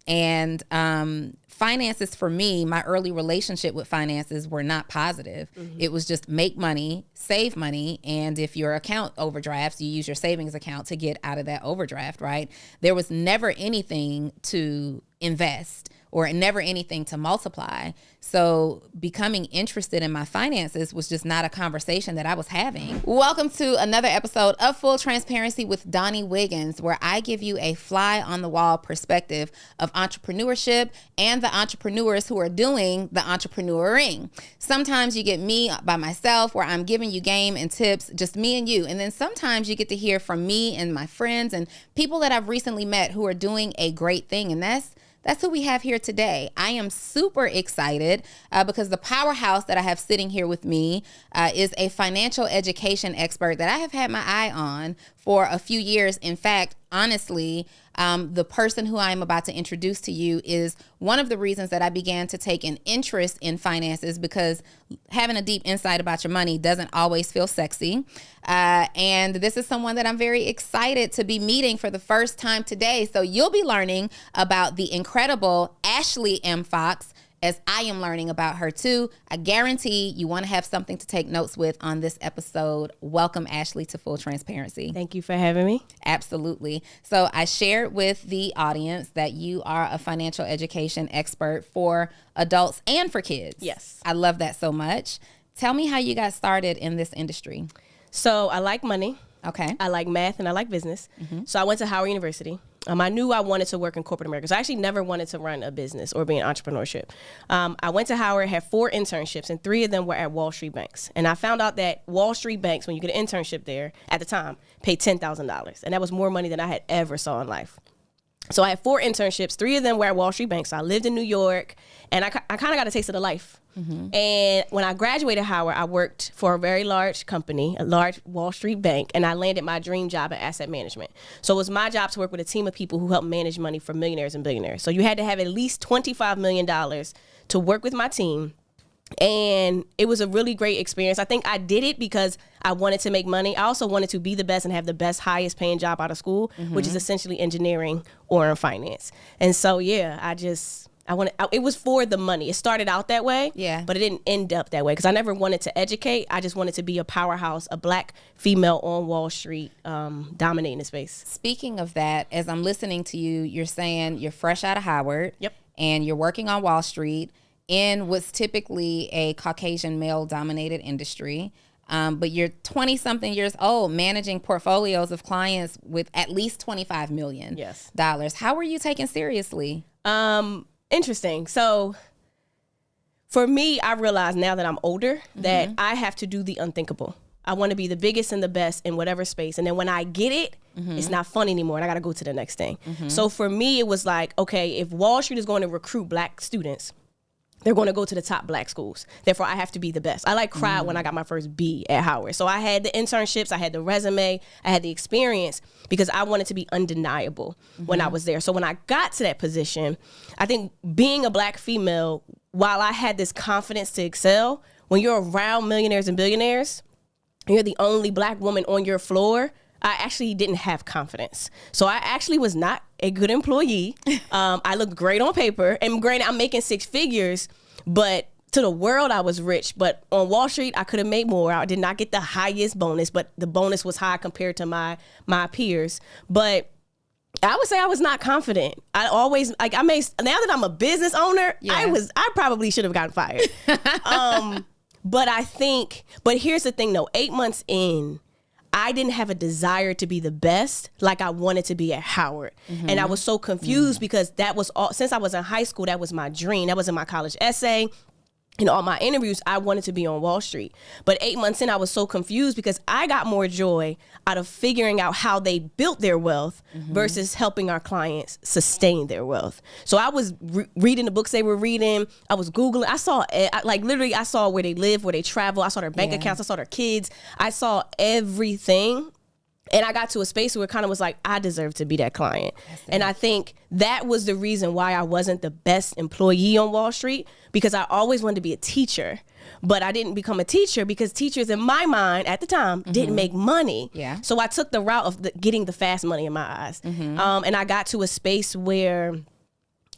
And finances for me, my early relationship with finances were not positive. It was just make money, save money, and if your account overdrafts, you use your savings account to get out of that overdraft, right? There was never anything to invest or never anything to multiply. So becoming interested in my finances was just not a conversation that I was having. Welcome to another episode of Full Transparency with Donni Wiggins, where I give you a fly on the wall perspective of entrepreneurship and the entrepreneurs who are doing the entrepreneuring. Sometimes you get me by myself where I'm giving you game and tips, just me and you. And then sometimes you get to hear from me and my friends and people that I've recently met who are doing a great thing. And that's who we have here today. I am super excited because the powerhouse that I have sitting here with me is a financial education expert that I have had my eye on for a few years. In fact, honestly, the person who I'm about to introduce to you is one of the reasons that I began to take an interest in finances, because having a deep insight about your money doesn't always feel sexy. And this is someone that I'm very excited to be meeting for the first time today. So you'll be learning about the incredible Ashley M. Fox, as I am learning about her too. I guarantee you want to have something to take notes with on this episode. Welcome, Ashley, to Full Transparency. Thank you for having me. Absolutely. So I shared with the audience that you are a financial education expert for adults and for kids. Yes. I love that so much. Tell me how you got started in this industry. So I like money. Okay. I like math and I like business. So I went to Howard University. I knew I wanted to work in corporate America. So I actually never wanted to run a business or be in entrepreneurship. I went to Howard, had 4 internships, and 3 of them were at WallStreet banks. And I found out that WallStreet banks, when you get an internship there, at the time, paid $10,000. And that was more money than I had ever saw in life. So I had 4 internships. 3 of them were at WallStreet banks. So I lived in New York, and I kind of got a taste of the life. And when I graduated Howard, I worked for a very large company, a large Wall Street bank, and I landed my dream job in asset management. So it was my job to work with a team of people who help manage money for millionaires and billionaires. So you had to have at least $25 million to work with my team. And it was a really great experience. I think I did it because I wanted to make money. I also wanted to be the best and have the best, highest paying job out of school, which is essentially engineering or in finance. And so, yeah, it was for the money. It started out that way, but it didn't end up that way because I never wanted to educate. I just wanted to be a powerhouse, a black female on Wall Street, dominating the space. Speaking of that, as I'm listening to you, you're saying you're fresh out of Howard. Yep. And you're working on Wall Street in what's typically a Caucasian male-dominated industry. But you're 20-something years old, managing portfolios of clients with at least $25 million. Yes. How were you taken seriously? Interesting. So for me, I realize now that I'm older that I have to do the unthinkable. I want to be the biggest and the best in whatever space. And then when I get it, it's not fun anymore. And I got to go to the next thing. So for me, it was like, okay, if Wall Street is going to recruit black students, they're going to go to the top black schools. Therefore, I have to be the best. I cried when I got my first B at Howard. So I had the internships, I had the resume, I had the experience because I wanted to be undeniable when I was there. So when I got to that position, I think being a black female, while I had this confidence to excel, when you're around millionaires and billionaires, and you're the only black woman on your floor, I actually didn't have confidence. So I actually was not a good employee. I looked great on paper. And granted, I'm making 6 figures, but to the world, I was rich. But on Wall Street, I could have made more. I did not get the highest bonus, but the bonus was high compared to my peers. But I would say I was not confident. I always, now that I'm a business owner, I probably should have gotten fired. But here's the thing though, 8 months in, I didn't have a desire to be the best like I wanted to be at Howard. And I was so confused because that was all, since I was in high school, that was my dream. That was in my college essay. In all my interviews, I wanted to be on Wall Street. But 8 months in, I was so confused because I got more joy out of figuring out how they built their wealth versus helping our clients sustain their wealth. So I was reading the books they were reading. I was Googling. I saw where they live, where they travel. I saw their bank accounts. I saw their kids. I saw everything. And I got to a space where it kind of was like, I deserve to be that client. And I think that was the reason why I wasn't the best employee on Wall Street, because I always wanted to be a teacher. But I didn't become a teacher because teachers in my mind at the time didn't make money. Yeah. So I took the route of getting the fast money in my eyes. And I got to a space where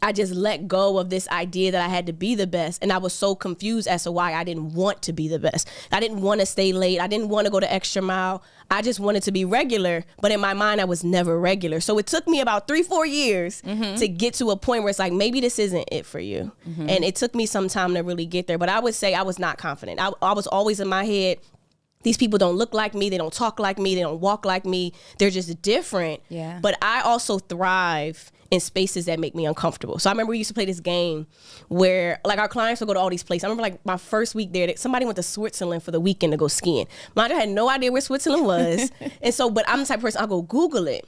I just let go of this idea that I had to be the best. And I was so confused as to why I didn't want to be the best. I didn't want to stay late. I didn't want to go the extra mile. I just wanted to be regular. But in my mind, I was never regular. So it took me about 3-4 years to get to a point where it's like, maybe this isn't it for you. And it took me some time to really get there. But I would say I was not confident. I was always in my head, these people don't look like me. They don't talk like me. They don't walk like me. They're just different. Yeah. But I also thrive in spaces that make me uncomfortable. So I remember we used to play this game where like our clients would go to all these places. I remember like my first week there, somebody went to Switzerland for the weekend to go skiing. Mind you, I had no idea where Switzerland was. And so, but I'm the type of person, I'll go Google it.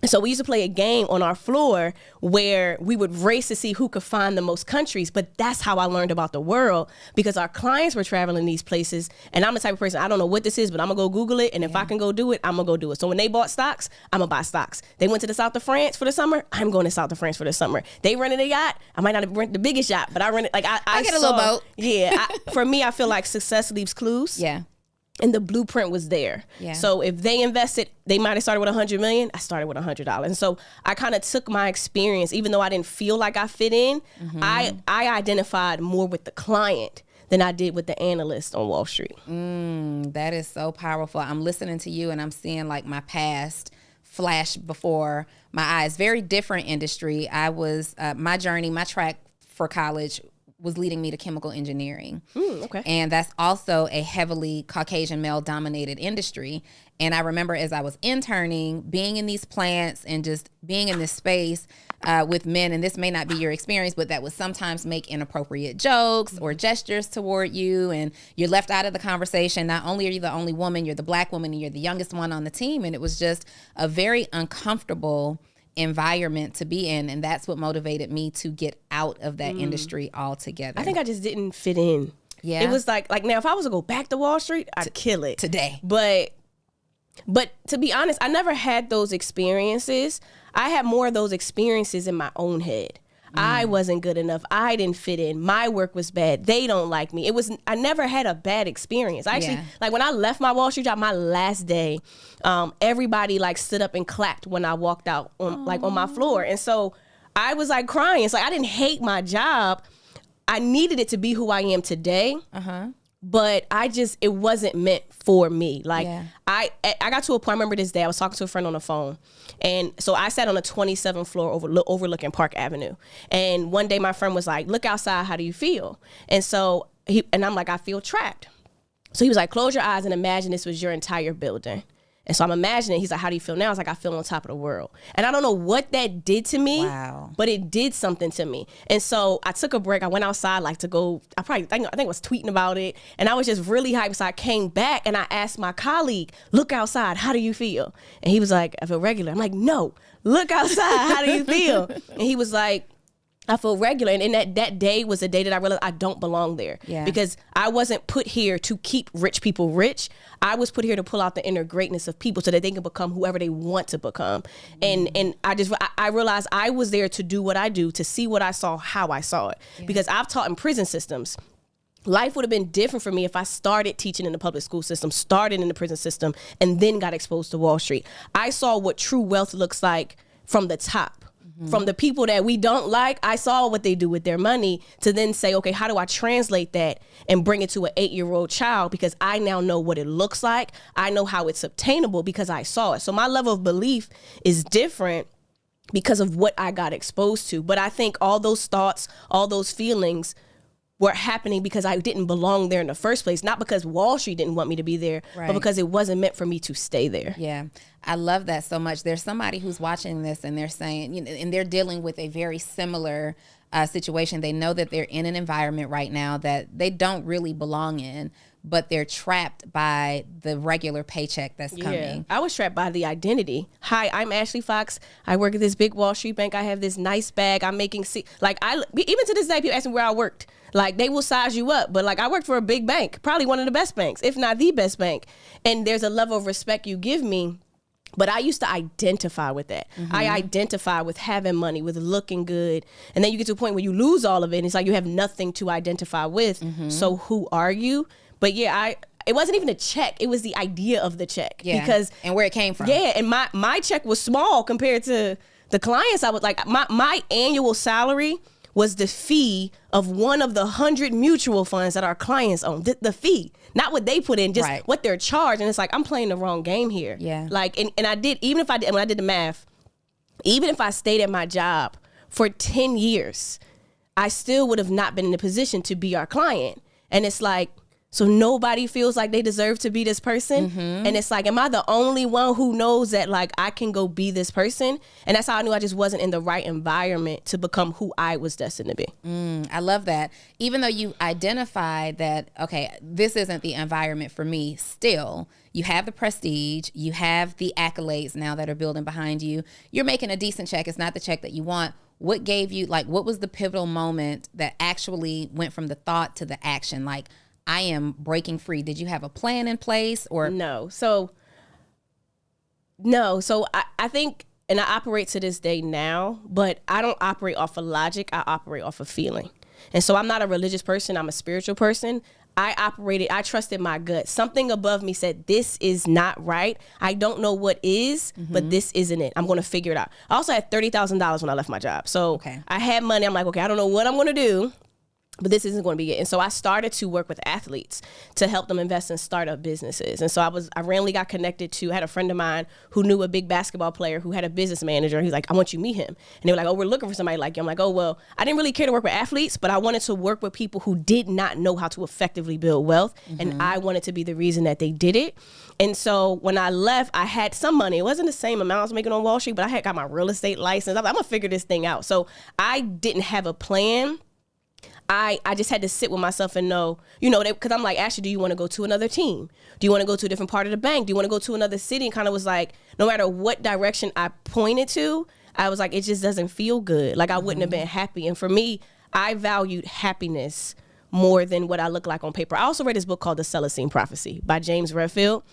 So we used to play a game on our floor where we would race to see who could find the most countries. But that's how I learned about the world, because our clients were traveling these places. And I'm the type of person, I don't know what this is, but I'm going to go Google it. And if I can go do it, I'm going to go do it. So when they bought stocks, I'm going to buy stocks. They went to the south of France for the summer. I'm going to south of France for the summer. They rented a yacht. I might not have rented the biggest yacht, but I rented, like I get a little boat. Yeah. For me, I feel like success leaves clues. Yeah. And the blueprint was there. Yeah. So if they invested, they might have started with $100 million. I started with $100. And so I kind of took my experience, even though I didn't feel like I fit in, I identified more with the client than I did with the analyst on Wall Street. That is so powerful. I'm listening to you and I'm seeing like my past flash before my eyes. Very different industry. I was, my journey, my track for college was leading me to chemical engineering. Okay. And that's also a heavily Caucasian male dominated industry. And I remember as I was interning, being in these plants and just being in this space with men, and this may not be your experience, but that would sometimes make inappropriate jokes or gestures toward you, and you're left out of the conversation. Not only are you the only woman, you're the black woman, and you're the youngest one on the team. And it was just a very uncomfortable environment to be in, and that's what motivated me to get out of that industry altogether. I think I just didn't fit in. Yeah. It was like now if I was to go back to Wall Street, I'd kill it today. But to be honest, I never had those experiences. I had more of those experiences in my own head. I wasn't good enough. I didn't fit in. My work was bad. They don't like me. I never had a bad experience. I actually, like when I left my Wall Street job, my last day, everybody like stood up and clapped when I walked out on my floor. And so I was like crying. It's like, I didn't hate my job. I needed it to be who I am today. But it wasn't meant for me. Like I got to a point, I remember this day, I was talking to a friend on the phone. And so I sat on the 27th floor overlooking Park Avenue. And one day my friend was like, look outside, how do you feel? And so I'm like, I feel trapped. So he was like, close your eyes and imagine this was your entire building. And so I'm imagining, he's like, how do you feel now? I was like, I feel on top of the world. And I don't know what that did to me, but it did something to me. And so I took a break. I went outside like to go, I think I was tweeting about it. And I was just really hyped. So I came back and I asked my colleague, look outside, how do you feel? And he was like, I feel regular. I'm like, no, look outside, how do you feel? And he was like, I feel regular. And that day was a day that I realized I don't belong there. Because I wasn't put here to keep rich people rich. I was put here to pull out the inner greatness of people so that they can become whoever they want to become. And I realized I was there to do what I do, to see what I saw, how I saw it. Because I've taught in prison systems. Life would have been different for me if I started teaching in the public school system, started in the prison system, and then got exposed to Wall Street. I saw what true wealth looks like from the top. From the people that we don't like, I saw what they do with their money, to then say, okay, how do I translate that and bring it to an 8-year-old child? Because I now know what it looks like. I know how it's obtainable because I saw it. So my level of belief is different because of what I got exposed to. But I think all those thoughts, all those feelings were happening because I didn't belong there in the first place. Not because Wall Street didn't want me to be there, but because it wasn't meant for me to stay there. Yeah, I love that so much. There's somebody who's watching this and they're saying, and they're dealing with a very similar situation. They know that they're in an environment right now that they don't really belong in, but they're trapped by the regular paycheck that's coming. I was trapped by the identity. Hi, I'm Ashley Fox. I work at this big Wall Street bank. I have this nice bag. I'm making, even to this day, people ask me where I worked. Like, they will size you up, but like, I worked for a big bank, probably one of the best banks, if not the best bank. And there's a level of respect you give me. But I used to identify with that. I identify with having money, with looking good. And then you get to a point where you lose all of it. And it's like you have nothing to identify with. So who are you? But it wasn't even a check. It was the idea of the check. Yeah. Because, and where it came from. Yeah. And my check was small compared to The clients, I was like, my annual salary was the fee of one of the 100 mutual funds that our clients own. The fee, not what they put in, just what they're charged. And it's like, I'm playing the wrong game here. Yeah. Like, and I did, when I did the math, even if I stayed at my job for 10 years, I still would have not been in a position to be our client. And it's like, so nobody feels like they deserve to be this person. And it's like, am I the only one who knows that like I can go be this person? And that's how I knew I just wasn't in the right environment to become who I was destined to be. I love that. Even though you identified that, okay, this isn't the environment for me, still, you have the prestige, you have the accolades now that are building behind you. You're making a decent check. It's not the check that you want. What gave you, like, what was the pivotal moment that actually went from the thought to the action? Like, I am breaking free. Did you have a plan in place or? No. So I think, and I operate to this day now, but I don't operate off of logic. I operate off of feeling. And so I'm not a religious person. I'm a spiritual person. I trusted my gut. Something above me said, this is not right. I don't know what is, but this isn't it. I'm going to figure it out. I also had $30,000 when I left my job. So I had money. I'm like, okay, I don't know what I'm going to do, but this isn't going to be it. And so I started to work with athletes to help them invest in startup businesses. And so I randomly got connected to, I had a friend of mine who knew a big basketball player who had a business manager. He's like, I want you to meet him. And they were like, oh, we're looking for somebody like you. I'm like, oh, well, I didn't really care to work with athletes, but I wanted to work with people who did not know how to effectively build wealth. And I wanted to be the reason that they did it. And so when I left, I had some money. It wasn't the same amount I was making on Wall Street, but I had got my real estate license. I'm going to figure this thing out. So I didn't have a plan. I just had to sit with myself and know, because I'm like, Ashley, do you want to go to another team? Do you want to go to a different part of the bank? Do you want to go to another city? And kind of was like, no matter what direction I pointed to, I was like, it just doesn't feel good. Like I wouldn't have been happy. And for me, I valued happiness more than what I look like on paper. I also read this book called The Celestine Prophecy by James Redfield.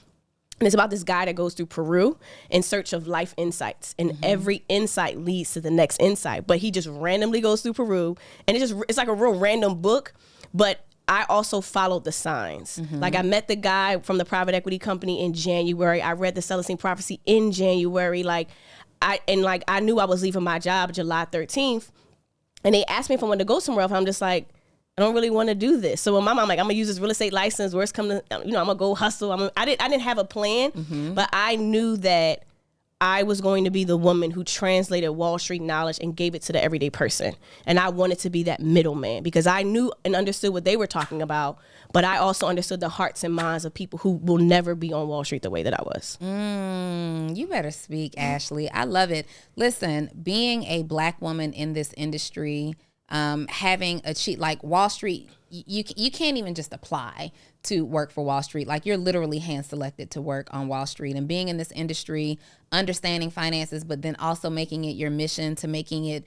And it's about this guy that goes through Peru in search of life insights. And every insight leads to the next insight. But he just randomly goes through Peru. And it's like a real random book. But I also followed the signs. Like I met the guy from the private equity company in January. I read the Celestine Prophecy in January. I knew I was leaving my job July 13th. And they asked me if I wanted to go somewhere else. I'm just like, I don't really want to do this. So in my mind, I'm like, I'm gonna use this real estate license. Worst come to, I'm gonna go hustle. I didn't have a plan, but I knew that I was going to be the woman who translated Wall Street knowledge and gave it to the everyday person. And I wanted to be that middleman because I knew and understood what they were talking about, but I also understood the hearts and minds of people who will never be on Wall Street the way that I was. You better speak, Ashley. I love it. Listen, being a Black woman in this industry, having a cheat like Wall Street, you can't even just apply to work for Wall Street. Like you're literally hand selected to work on Wall Street, and being in this industry, understanding finances, but then also making it your mission to making it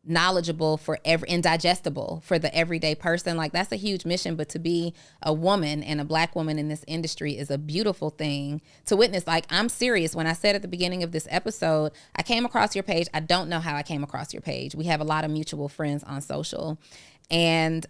knowledgeable and digestible for the everyday person. Like that's a huge mission, but to be a woman and a Black woman in this industry is a beautiful thing to witness. Like I'm serious. When I said at the beginning of this episode, I came across your page. I don't know how I came across your page. We have a lot of mutual friends on social. And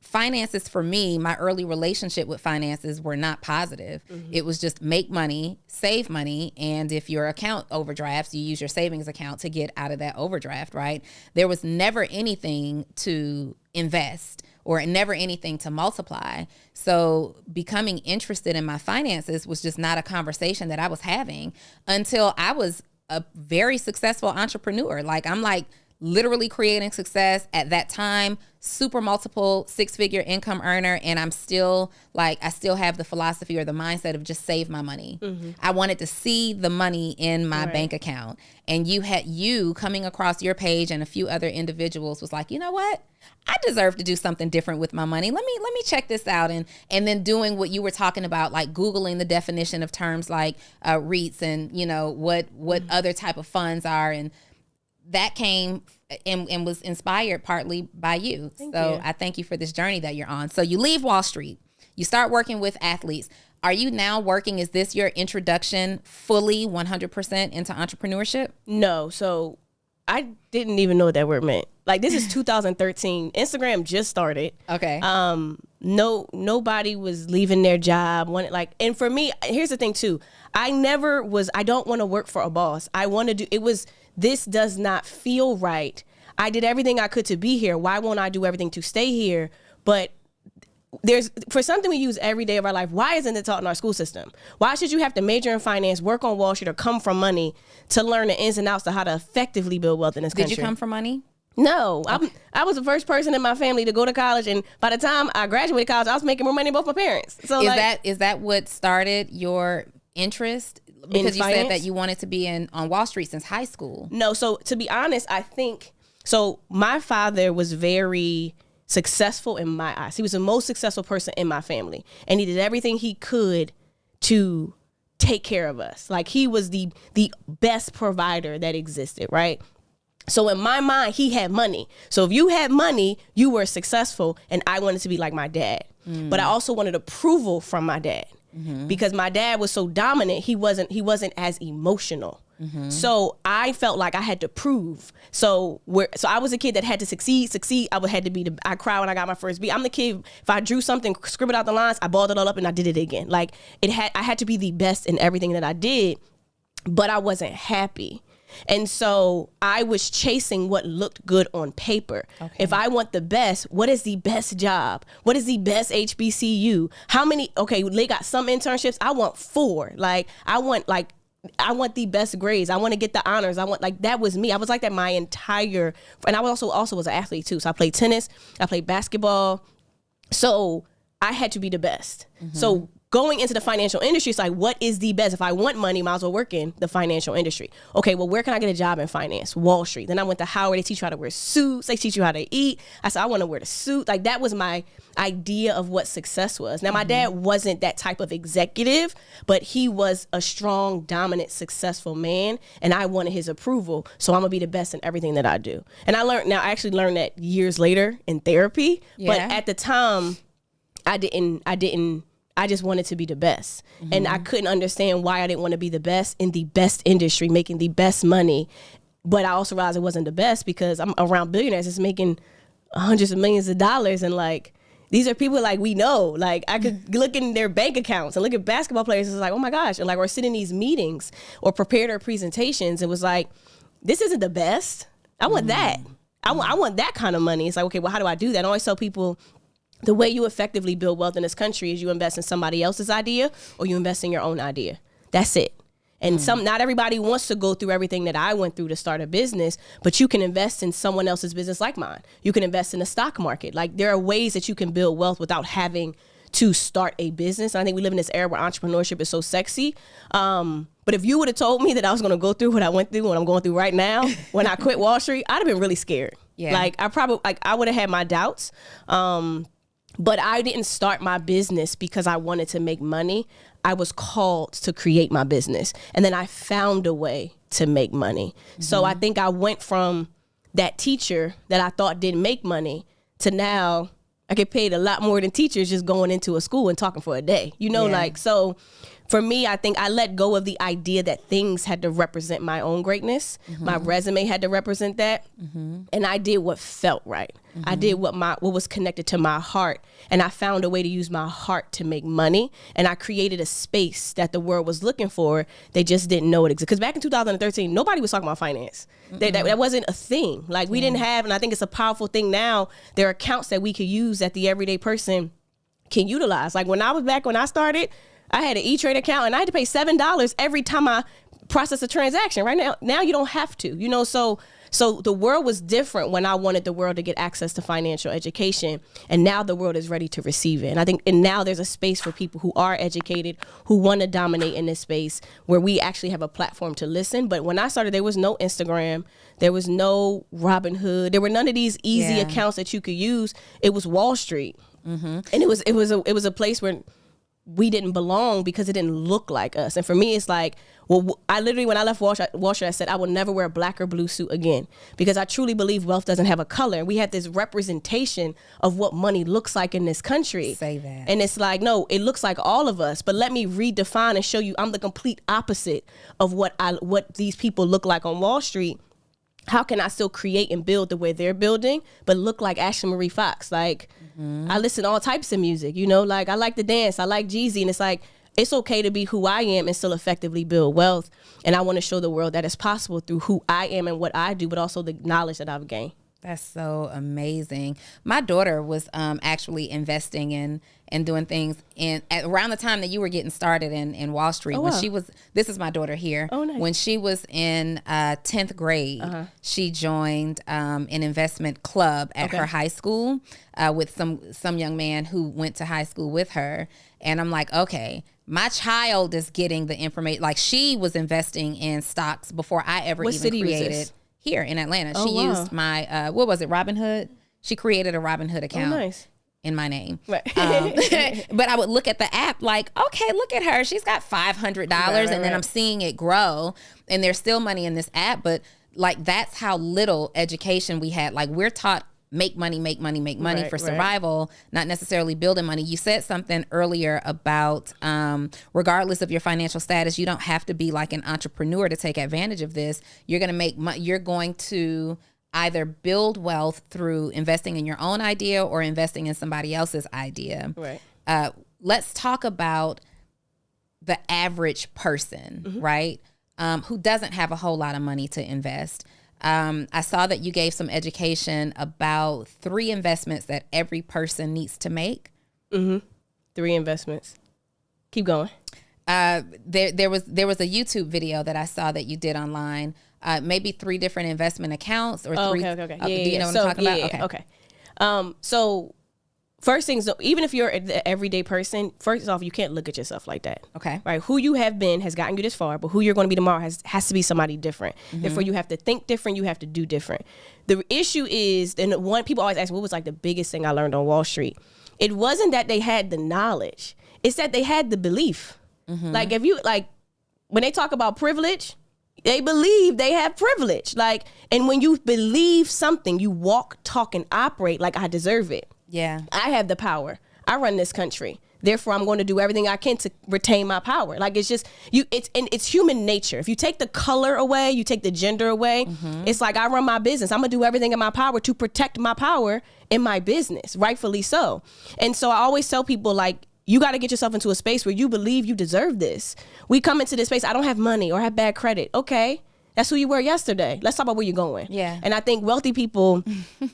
finances for me, my early relationship with finances were not positive. It was just make money, save money, and if your account overdrafts, you use your savings account to get out of that overdraft, right? There was never anything to invest or never anything to multiply. So becoming interested in my finances was just not a conversation that I was having until I was a very successful entrepreneur. I'm literally creating success at that time, super multiple 6-figure income earner. And I'm still I still have the philosophy or the mindset of just save my money. I wanted to see the money in my bank account. And you coming across your page and a few other individuals was like, you know what? I deserve to do something different with my money. Let me check this out. And then doing what you were talking about, like Googling the definition of terms like REITs and, what other type of funds are. And that came and was inspired partly by you. Thank you. I thank you for this journey that you're on. So you leave Wall Street, you start working with athletes. Are you now working? Is this your introduction fully 100% into entrepreneurship? No. So I didn't even know what that word meant. This is 2013. Instagram just started. Okay. Nobody was leaving their job. And for me, here's the thing too. I don't want to work for a boss. I want to do, it was this does not feel right. I did everything I could to be here. Why won't I do everything to stay here? But there's, for something we use every day of our life, why isn't it taught in our school system? Why should you have to major in finance, work on Wall Street, or come from money to learn the ins and outs of how to effectively build wealth in this country? Did you come from money? No, I was the first person in my family to go to college, and by the time I graduated college, I was making more money than both my parents. So is that what started your interest? Because you said that you wanted to be on Wall Street since high school. No, so to be honest, I think so. My father was very successful in my eyes. He was the most successful person in my family, and he did everything he could to take care of us. Like, he was the best provider that existed, right? So in my mind, he had money. So if you had money, you were successful, and I wanted to be like my dad. But I also wanted approval from my dad. Because my dad was so dominant, he wasn't as emotional. So I felt like I had to prove. So I was a kid that had to succeed. I had to be I cried when I got my first B. I'm the kid, if I drew something, scribbled out the lines, I balled it all up and I did it again. Like, I had to be the best in everything that I did, but I wasn't happy. And so I was chasing what looked good on paper. Okay. If I want the best, what is the best job? What is the best HBCU? How many? Okay, they got some internships. I want 4. I want the best grades. I want to get the honors. That was me. I was like that my entire, and I was also was an athlete too. So I played tennis, I played basketball. So I had to be the best. So going into the financial industry, it's like, what is the best? If I want money, might as well work in the financial industry. Okay, well, where can I get a job in finance? Wall Street. Then I went to Howard. They teach you how to wear suits. They teach you how to eat. I said, I want to wear the suit. Like, that was my idea of what success was. Now, my dad wasn't that type of executive, but he was a strong, dominant, successful man, and I wanted his approval. So I'm going to be the best in everything that I do. And I actually learned that years later in therapy. Yeah. But at the time, I just wanted to be the best. And I couldn't understand why I didn't want to be the best in the best industry, making the best money. But I also realized it wasn't the best because I'm around billionaires that's making hundreds of millions of dollars. And like, these are people like we know. Like, I could look in their bank accounts and look at basketball players. It's like, oh my gosh. And like, or sit in these meetings or prepare their presentations. It was like, this isn't the best. I want that. I want that kind of money. It's like, okay, well, how do I do that? I always tell people, the way you effectively build wealth in this country is you invest in somebody else's idea or you invest in your own idea. That's it. And not everybody wants to go through everything that I went through to start a business, but you can invest in someone else's business like mine. You can invest in the stock market. Like, there are ways that you can build wealth without having to start a business. And I think we live in this era where entrepreneurship is so sexy. But if you would have told me that I was going to go through what I went through, what I'm going through right now, when I quit Wall Street, I'd have been really scared. Yeah. Like, I would have had my doubts. But I didn't start my business because I wanted to make money. I was called to create my business. And then I found a way to make money. So I think I went from that teacher that I thought didn't make money to now I get paid a lot more than teachers just going into a school and talking for a day. So for me, I think I let go of the idea that things had to represent my own greatness. My resume had to represent that. And I did what felt right. I did what was connected to my heart. And I found a way to use my heart to make money. And I created a space that the world was looking for. They just didn't know it existed. Because back in 2013, nobody was talking about finance. That wasn't a thing. Like, we didn't have, and I think it's a powerful thing now. There are accounts that we could use that the everyday person can utilize. Like, when I started, I had an E-Trade account and I had to pay $7 every time I process a transaction. Right now you don't have to, so the world was different when I wanted the world to get access to financial education, and now the world is ready to receive it. And I think, and now there's a space for people who are educated, who want to dominate in this space where we actually have a platform to listen. But when I started, there was no Instagram, there was no Robinhood, there were none of these easy accounts that you could use. It was Wall Street. And it was a place where we didn't belong because it didn't look like us. And for me, it's like, well, I literally, when I left Wall Street, I said, I will never wear a black or blue suit again, because I truly believe wealth doesn't have a color. We have this representation of what money looks like in this country. Say that. And it's like, no, it looks like all of us, but let me redefine and show you I'm the complete opposite of what these people look like on Wall Street. How can I still create and build the way they're building, but look like Ashley Marie Fox? Like, I listen to all types of music, like, I like to dance, I like Jeezy, and it's like, It's okay to be who I am and still effectively build wealth. And I want to show the world that it's possible through who I am and what I do, but also the knowledge that I've gained. That's so amazing. My daughter was actually investing in and doing things around the time that you were getting started in Wall Street. Oh, when wow. she was, this is my daughter here. Oh, nice. When she was in 10th grade, she joined an investment club at her high school with some young man who went to high school with her. And I'm like, okay, my child is getting the information. Like, she was investing in stocks before I ever What even city was created. this? Here in Atlanta. Oh, She wow. used my, what was it, Robinhood? She created a Robinhood account nice. in my name. Right. But I would look at the app like, okay, look at her. She's got $500 and then I'm seeing it grow and there's still money in this app. But like, that's how little education we had. Like, we're taught make money for survival, not necessarily building money. You said something earlier about regardless of your financial status, you don't have to be like an entrepreneur to take advantage of this. You're going to make you're going to either build wealth through investing in your own idea or investing in somebody else's idea. Right. Let's talk about the average person, right? Who doesn't have a whole lot of money to invest. I saw that you gave some education about 3 investments that every person needs to make. 3 investments. Keep going. There was a YouTube video that I saw that you did online. Maybe 3 different investment accounts or 3. Okay. Do you know what I'm talking about? Okay. So first things, even if you're the everyday person, first off, you can't look at yourself like that. Okay. Right. Who you have been has gotten you this far, but who you're going to be tomorrow has to be somebody different. Therefore, you have to think different. You have to do different. The issue is, and people always ask me, what was like the biggest thing I learned on Wall Street? It wasn't that they had the knowledge. It's that they had the belief. Like, if you, like, when they talk about privilege, they believe they have privilege. Like, and when you believe something, you walk, talk, and operate like I deserve it. Yeah. I have the power. I run this country. Therefore, I'm going to do everything I can to retain my power. Like, it's just it's human nature. If you take the color away, you take the gender away, it's like, I run my business. I'm going to do everything in my power to protect my power in my business, rightfully so. And so I always tell people, like, you got to get yourself into a space where you believe you deserve this. We come into this space, I don't have money or I have bad credit. Okay. That's who you were yesterday. Let's talk about where you're going. Yeah. And I think wealthy people,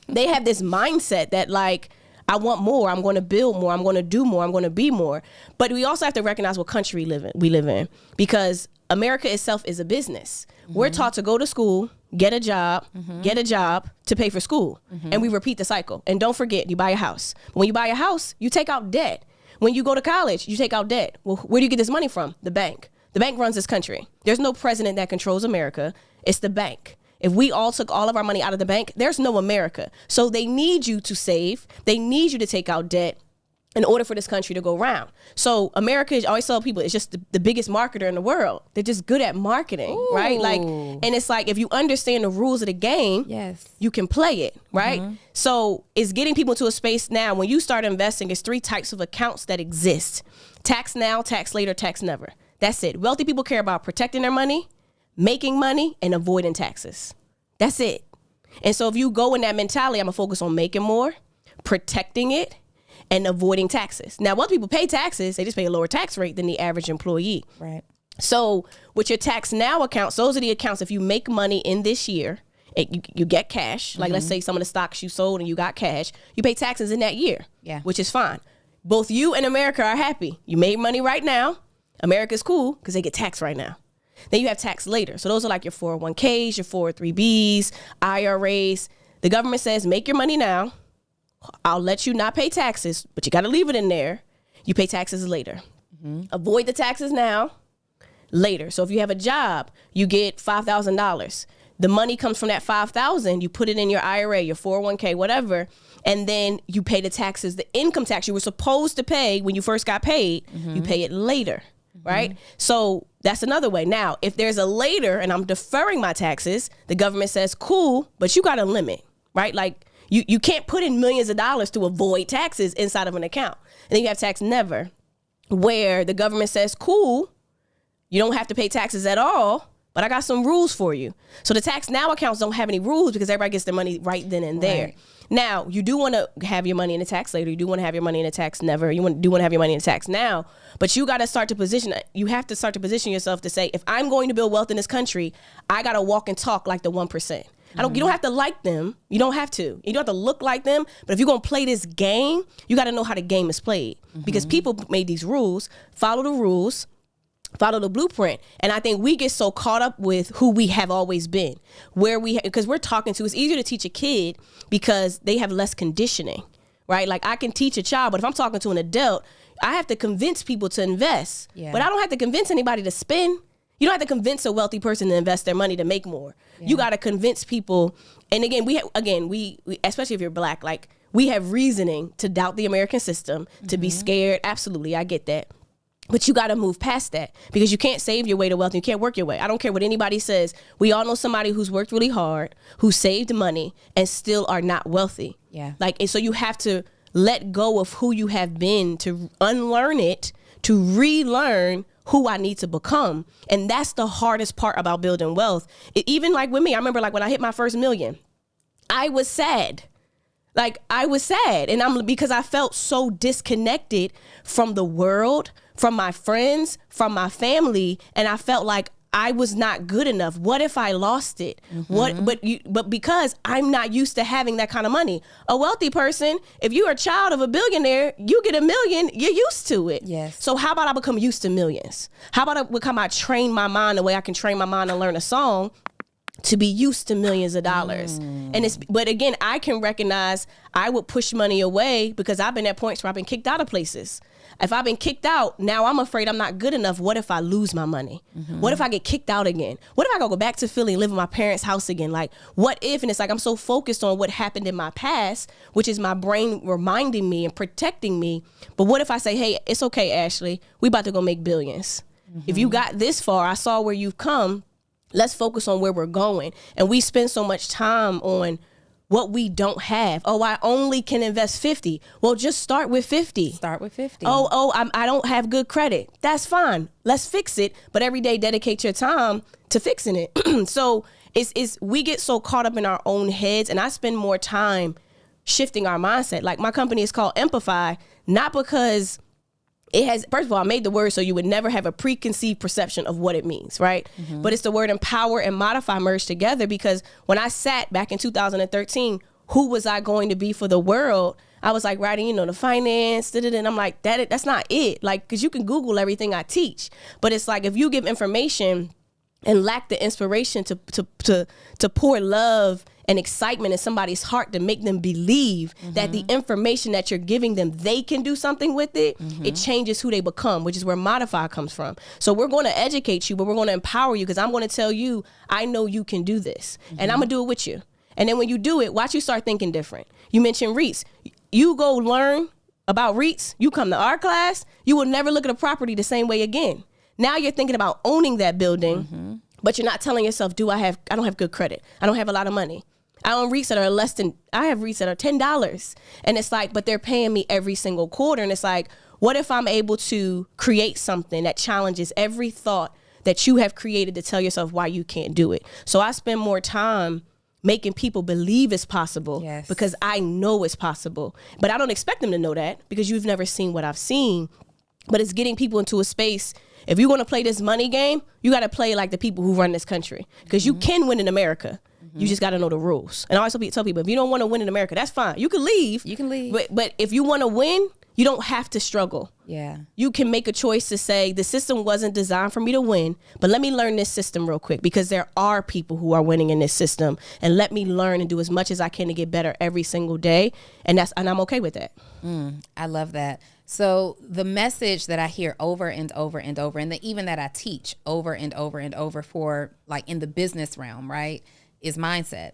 they have this mindset that, like, I want more. I'm going to build more. I'm going to do more. I'm going to be more. But we also have to recognize what country we live in, because America itself is a business. We're taught to go to school, get a job to pay for school. And we repeat the cycle. And don't forget, you buy a house. When you buy a house, you take out debt. When you go to college, you take out debt. Well, where do you get this money from? The bank. The bank runs this country. There's no president that controls America. It's the bank. If we all took all of our money out of the bank, there's no America. So they need you to save. They need you to take out debt in order for this country to go round. So America, I always tell people, it's just the biggest marketer in the world. They're just good at marketing, right? Like, and it's like, if you understand the rules of the game, you can play it, right? So it's getting people to a space now. When you start investing, it's 3 types of accounts that exist: tax now, tax later, tax never. That's it. Wealthy people care about protecting their money, making money, and avoiding taxes. That's it. And so if you go in that mentality, I'm gonna focus on making more, protecting it, and avoiding taxes. Now, wealthy people pay taxes. They just pay a lower tax rate than the average employee. Right. So with your tax now accounts, those are the accounts, if you make money in this year, you get cash. Like, let's say some of the stocks you sold and you got cash, you pay taxes in that year, which is fine. Both you and America are happy. You made money right now. America's cool because they get taxed right now. Then you have tax later. So those are like your 401ks, your 403bs, IRAs. The government says, make your money now. I'll let you not pay taxes, but you got to leave it in there. You pay taxes later. Avoid the taxes now, later. So if you have a job, you get $5,000. The money comes from that $5,000. You put it in your IRA, your 401k, whatever, and then you pay the taxes, the income tax you were supposed to pay when you first got paid. You pay it later, right? So that's another way. Now, if there's a later and I'm deferring my taxes, the government says, cool, but you got a limit, right? Like, you can't put in millions of dollars to avoid taxes inside of an account. And then you have tax never, where the government says, cool, you don't have to pay taxes at all, but I got some rules for you. So the tax now accounts don't have any rules because everybody gets their money right then and there. Right. Now, you do want to have your money in the tax later. You do want to have your money in the tax never. You do want to have your money in the tax now. But you got to start to position. You have to start to position yourself to say, if I'm going to build wealth in this country, I got to walk and talk like the 1%. You don't have to like them. You don't have to. You don't have to look like them. But if you're going to play this game, you got to know how the game is played. Because people made these rules, follow the rules, follow the blueprint. And I think we get so caught up with who we have always been, because we're talking to, it's easier to teach a kid because they have less conditioning, right? Like I can teach a child, but if I'm talking to an adult, I have to convince people to invest, but I don't have to convince anybody to spend. You don't have to convince a wealthy person to invest their money to make more. Yeah. You got to convince people. And again, we especially if you're Black, like we have reasoning to doubt the American system, to be scared. Absolutely. I get that. But you got to move past that because you can't save your way to wealth and you can't work your way. I don't care what anybody says. We all know somebody who's worked really hard, who saved money and still are not wealthy. Yeah. Like, and so you have to let go of who you have been, to unlearn it, to relearn who I need to become. And that's the hardest part about building wealth. Even like with me, I remember like when I hit my first million, I was sad. Like I was sad. And because I felt so disconnected from the world, from my friends, from my family. And I felt like I was not good enough. What if I lost it? But because I'm not used to having that kind of money. A wealthy person, if you're a child of a billionaire, you get $1 million, you're used to it. Yes. So how about I become used to millions? How about I train my mind the way I can train my mind to learn a song to be used to millions of dollars. But again, I can recognize I would push money away because I've been at points where I've been kicked out of places. If I've been kicked out, now I'm afraid I'm not good enough. What if I lose my money? What if I get kicked out again? What if I go back to Philly and live in my parents' house again? Like, what if? And it's like I'm so focused on what happened in my past, which is my brain reminding me and protecting me. But what if I say, hey, it's okay, Ashley. We about to go make billions. If you got this far, I saw where you've come. Let's focus on where we're going. And we spend so much time on what we don't have. Oh, I only can invest 50. Well, just start with 50. Start with 50. I don't have good credit. That's fine. Let's fix it. But every day, dedicate your time to fixing it. So we get so caught up in our own heads, and I spend more time shifting our mindset. Like my company is called Empify, not because it has, first of all, I made the word so you would never have a preconceived perception of what it means, right? But it's the word empower and modify merged together, because when I sat back in 2013, who was I going to be for the world? I was like writing, the finance, and I'm like, that's not it. Like, because you can Google everything I teach. But it's like, if you give information and lack the inspiration to pour love and excitement in somebody's heart to make them believe that the information that you're giving them, they can do something with it, it changes who they become, which is where modify comes from. So we're going to educate you, but we're going to empower you, because I'm going to tell you, I know you can do this, and I'm going to do it with you. And then when you do it, watch you start thinking different. You mentioned REITs. You go learn about REITs, you come to our class, you will never look at a property the same way again. Now you're thinking about owning that building, but you're not telling yourself, I don't have good credit. I don't have a lot of money. I own REITs that are I have REITs that are $10. And it's like, but they're paying me every single quarter. And it's like, what if I'm able to create something that challenges every thought that you have created to tell yourself why you can't do it? So I spend more time making people believe it's possible, because I know it's possible. But I don't expect them to know that, because you've never seen what I've seen. But it's getting people into a space. If you want to play this money game, you got to play like the people who run this country, because you can win in America. You just got to know the rules. And I always tell people, if you don't want to win in America, that's fine. You can leave. But if you want to win, you don't have to struggle. Yeah. You can make a choice to say, the system wasn't designed for me to win, but let me learn this system real quick, because there are people who are winning in this system, and let me learn and do as much as I can to get better every single day. And I'm okay with that. I love that. So the message that I hear over and over and over, and even that I teach over and over and over for like in the business realm, right, is mindset.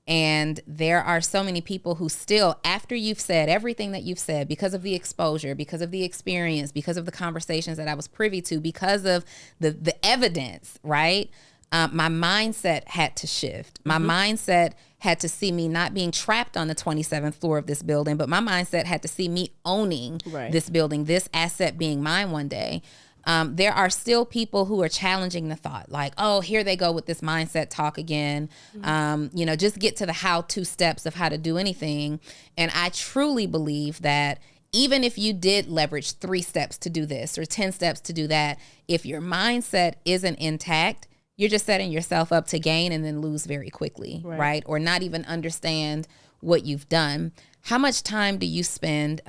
And there are so many people who still, after you've said everything that you've said, because of the exposure, because of the experience, because of the conversations that I was privy to, because of the evidence, right? My mindset had to shift. My mindset had to see me not being trapped on the 27th floor of this building, but my mindset had to see me owning this building, this asset being mine one day. there are still people who are challenging the thought, like, oh, here they go with this mindset talk again. Just get to the how-to steps of how to do anything. And I truly believe that even if you did leverage 3 steps to do this or 10 steps to do that, if your mindset isn't intact, you're just setting yourself up to gain and then lose very quickly, right? Or not even understand what you've done. How much time do you spend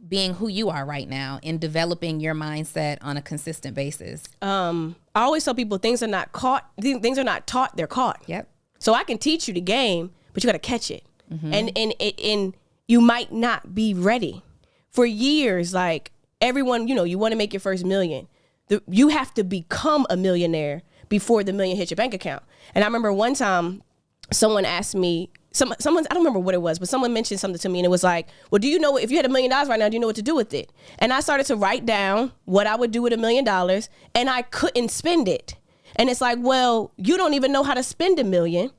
being who you are right now in developing your mindset on a consistent basis? I always tell people things are not taught, they're caught. Yep. So I can teach you the game, but you got to catch it. And you might not be ready. For years, like everyone, you want to make your first million. You have to become a millionaire before the million hits your bank account. And I remember one time someone asked me, someone, I don't remember what it was, but someone mentioned something to me and it was like, well, do you know, if you had $1 million right now, do you know what to do with it? And I started to write down what I would do with $1 million and I couldn't spend it. And it's like, well, you don't even know how to spend $1 million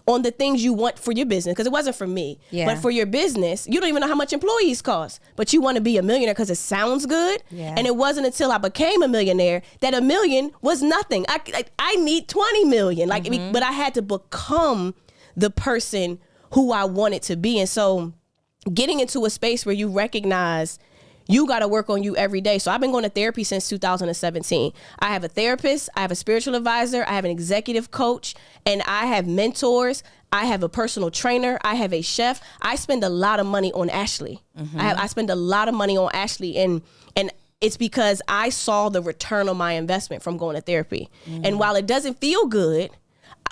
on the things you want for your business, because it wasn't for me, but for your business, you don't even know how much employees cost, but you want to be a millionaire because it sounds good. And it wasn't until I became a millionaire that $1 million was nothing. I need 20 million, but I had to become the person who I wanted to be. And so getting into a space where you recognize you got to work on you every day. So I've been going to therapy since 2017. I have a therapist, I have a spiritual advisor, I have an executive coach, and I have mentors. I have a personal trainer. I have a chef. I spend a lot of money on Ashley. I spend a lot of money on Ashley, and it's because I saw the return on my investment from going to therapy. And while it doesn't feel good,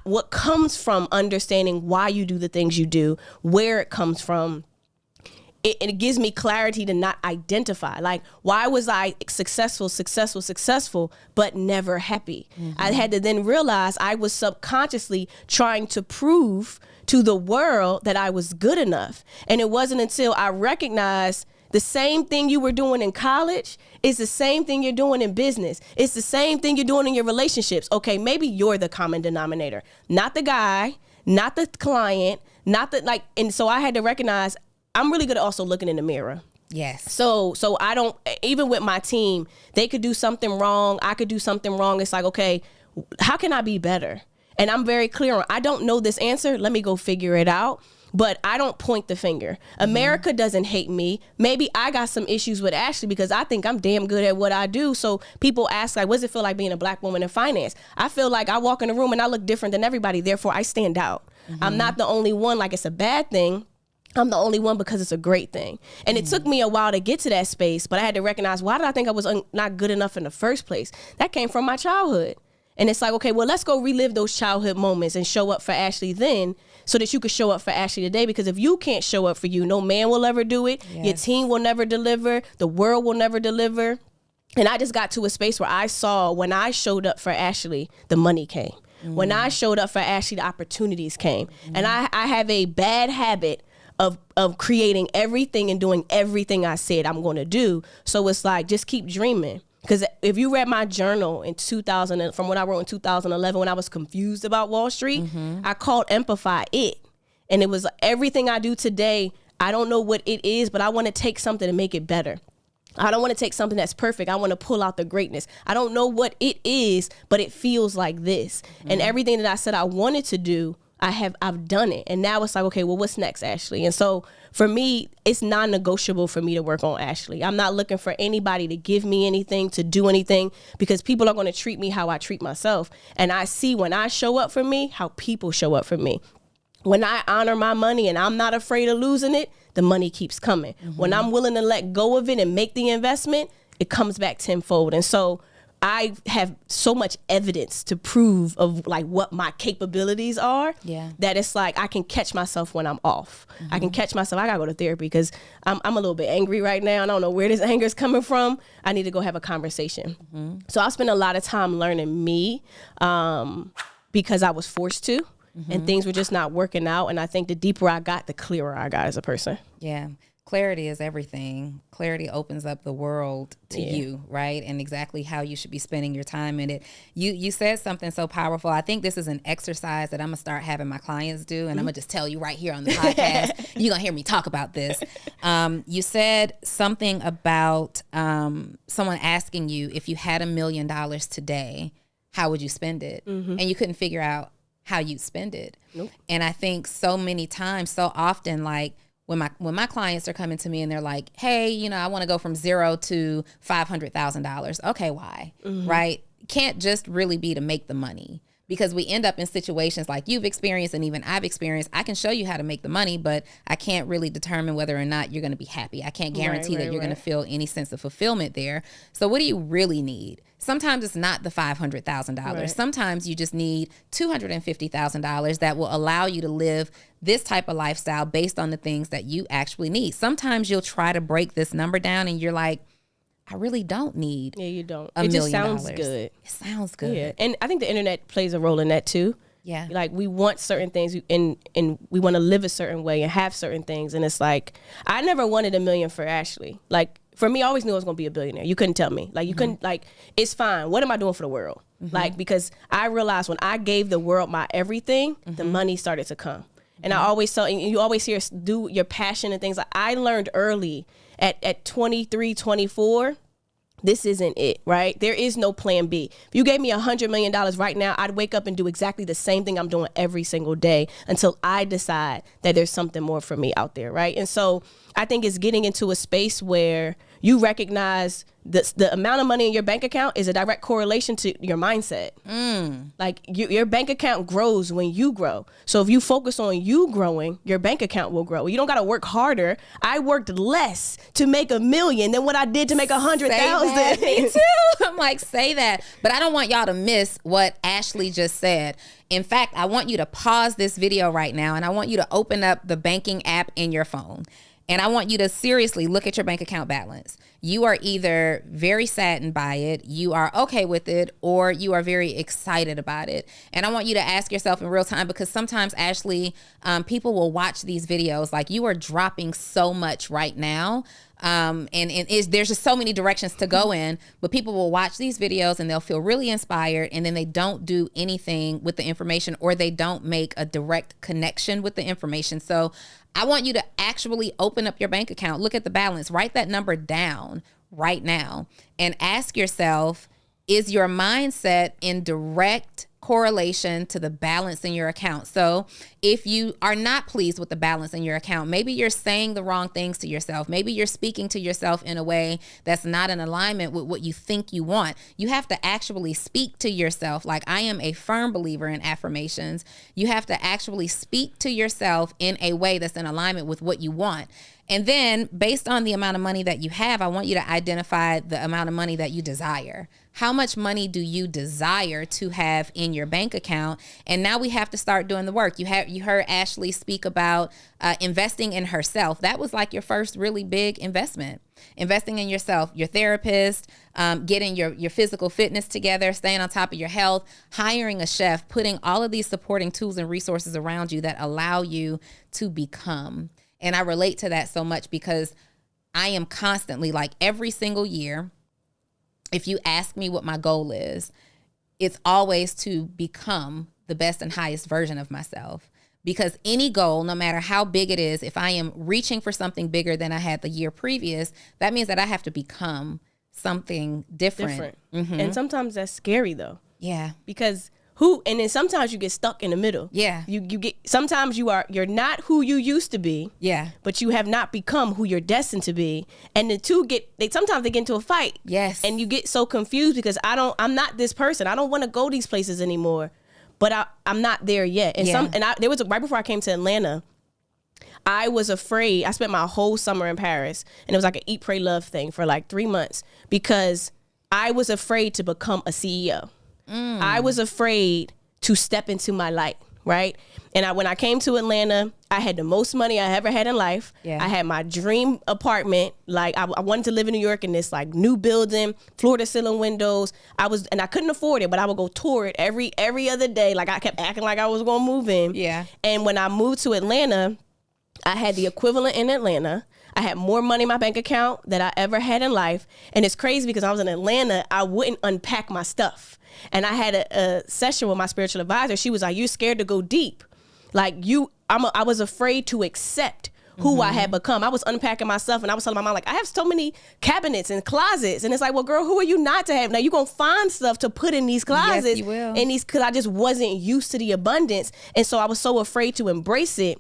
what comes from understanding why you do the things you do, where it comes from, it gives me clarity to not identify. Like, why was I successful, but never happy? I had to then realize I was subconsciously trying to prove to the world that I was good enough. And it wasn't until I recognized the same thing you were doing in college is the same thing you're doing in business. It's the same thing you're doing in your relationships. Okay, maybe you're the common denominator, not the guy, not the client, and so I had to recognize I'm really good at also looking in the mirror. Yes. So I don't, even with my team, they could do something wrong. I could do something wrong. It's like, okay, how can I be better? And I'm very clear on, I don't know this answer. Let me go figure it out. But I don't point the finger. America doesn't hate me. Maybe I got some issues with Ashley because I think I'm damn good at what I do. So people ask, like, what does it feel like being a Black woman in finance? I feel like I walk in a room and I look different than everybody. Therefore, I stand out. I'm not the only one like it's a bad thing. I'm the only one because it's a great thing. And it took me a while to get to that space, but I had to recognize, why did I think I was not good enough in the first place? That came from my childhood. And it's like, okay, well, let's go relive those childhood moments and show up for Ashley then so that you could show up for Ashley today. Because if you can't show up for you, no man will ever do it. Yes. Your team will never deliver. The world will never deliver. And I just got to a space where I saw when I showed up for Ashley, the money came. When I showed up for Ashley, the opportunities came. And I have a bad habit of creating everything and doing everything I said I'm going to do. So it's like, just keep dreaming. Because if you read my journal in 2000, from what I wrote in 2011, when I was confused about Wall Street, I called Empify it. And it was everything I do today. I don't know what it is, but I want to take something and make it better. I don't want to take something that's perfect. I want to pull out the greatness. I don't know what it is, but it feels like this. And everything that I said I wanted to do, I've done it. And now it's like, okay, well, what's next, Ashley? And so for me, it's non-negotiable for me to work on Ashley. I'm not looking for anybody to give me anything, to do anything, because people are going to treat me how I treat myself. And I see when I show up for me, how people show up for me. When I honor my money and I'm not afraid of losing it, the money keeps coming. When I'm willing to let go of it and make the investment, it comes back tenfold. And so I have so much evidence to prove of like what my capabilities are, that it's like I can catch myself when I'm off. I can catch myself. I gotta go to therapy because I'm a little bit angry right now. I don't know where this anger is coming from. I need to go have a conversation. So I spend a lot of time learning me because I was forced to, and things were just not working out. And I think the deeper I got, the clearer I got as a person. Yeah. Clarity is everything. Clarity opens up the world to you, right? And exactly how you should be spending your time in it. You said something so powerful. I think this is an exercise that I'm going to start having my clients do. And I'm going to just tell you right here on the podcast. You're going to hear me talk about this. You said something about someone asking you if you had $1 million today, how would you spend it? And you couldn't figure out how you'd spend it. Nope. And I think so many times, so often, like when my clients are coming to me and they're like, hey, you know, I want to go from $0 to $500,000. Okay, why? Right? Can't just really be to make the money. Because we end up in situations like you've experienced and even I've experienced. I can show you how to make the money, but I can't really determine whether or not you're going to be happy. I can't guarantee that you're going to feel any sense of fulfillment there. So what do you really need? Sometimes it's not the $500,000. Right. Sometimes you just need $250,000 that will allow you to live this type of lifestyle based on the things that you actually need. Sometimes you'll try to break this number down and you're like, I really don't need. Yeah, you don't. It just sounds good. It sounds good. Yeah, and I think the internet plays a role in that too. Yeah. Like we want certain things and we want to live a certain way and have certain things. And it's like, I never wanted $1 million for Ashley. Like for me, I always knew I was going to be a billionaire. You couldn't tell me. Like you couldn't, like, it's fine. What am I doing for the world? Like, because I realized when I gave the world my everything, the money started to come. And I always tell, and you always hear us do your passion and things. Like I learned early at 23, 24, this isn't it, right? There is no plan B. If you gave me $100 million right now, I'd wake up and do exactly the same thing I'm doing every single day until I decide that there's something more for me out there, right? And so I think it's getting into a space where you recognize the amount of money in your bank account is a direct correlation to your mindset. Like your bank account grows when you grow. So if you focus on you growing, your bank account will grow. You don't got to work harder. I worked less to make $1 million than what I did to make 100,000. Me too. I'm like, say that. But I don't want y'all to miss what Ashley just said. In fact, I want you to pause this video right now and I want you to open up the banking app in your phone. And I want you to seriously look at your bank account balance. You are either very saddened by it, you are okay with it, or you are very excited about it. And I want you to ask yourself in real time, because sometimes, Ashley, people will watch these videos like you are dropping so much right now. There's just so many directions to go in, but people will watch these videos and they'll feel really inspired, and then they don't do anything with the information, or they don't make a direct connection with the information. So I want you to actually open up your bank account, look at the balance, write that number down right now, and ask yourself, is your mindset in direct correlation to the balance in your account? So if you are not pleased with the balance in your account, maybe you're saying the wrong things to yourself. Maybe you're speaking to yourself in a way that's not in alignment with what you think you want. You have to actually speak to yourself. Like, I am a firm believer in affirmations. You have to actually speak to yourself in a way that's in alignment with what you want. And then based on the amount of money that you have, I want you to identify the amount of money that you desire. How much money do you desire to have in your bank account? And now we have to start doing the work. You heard Ashley speak about investing in herself. That was like your first really big investment. Investing in yourself, your therapist, getting your physical fitness together, staying on top of your health, hiring a chef, putting all of these supporting tools and resources around you that allow you to become. And I relate to that so much because I am constantly, like every single year, if you ask me what my goal is, it's always to become the best and highest version of myself. Because any goal, no matter how big it is, if I am reaching for something bigger than I had the year previous, that means that I have to become something different. Mm-hmm. And sometimes that's scary though. Yeah. Because and then sometimes you get stuck in the middle. Yeah. You get, sometimes you're not who you used to be. Yeah. But you have not become who you're destined to be. And the two sometimes they get into a fight. Yes. And you get so confused because I'm not this person. I don't want to go these places anymore. But I'm not there yet. And there was right before I came to Atlanta, I was afraid. I spent my whole summer in Paris, and it was like an eat, pray, love thing for like 3 months because I was afraid to become a CEO. I was afraid to step into my light, right? And when I came to Atlanta, I had the most money I ever had in life. Yeah. I had my dream apartment. Like I wanted to live in New York in this like new building, floor to ceiling windows. And I couldn't afford it, but I would go tour it every other day. Like I kept acting like I was going to move in. Yeah. And when I moved to Atlanta, I had the equivalent in Atlanta. I had more money in my bank account than I ever had in life. And it's crazy because I was in Atlanta, I wouldn't unpack my stuff. And I had a session with my spiritual advisor. She was like, "You're scared to go deep. Like I was afraid to accept who I had become. I was unpacking myself, and I was telling my mom, like, I have so many cabinets and closets. And it's like, well, girl, who are you not to have? Now you're going to find stuff to put in these closets. Yes, you will. And because I just wasn't used to the abundance. And so I was so afraid to embrace it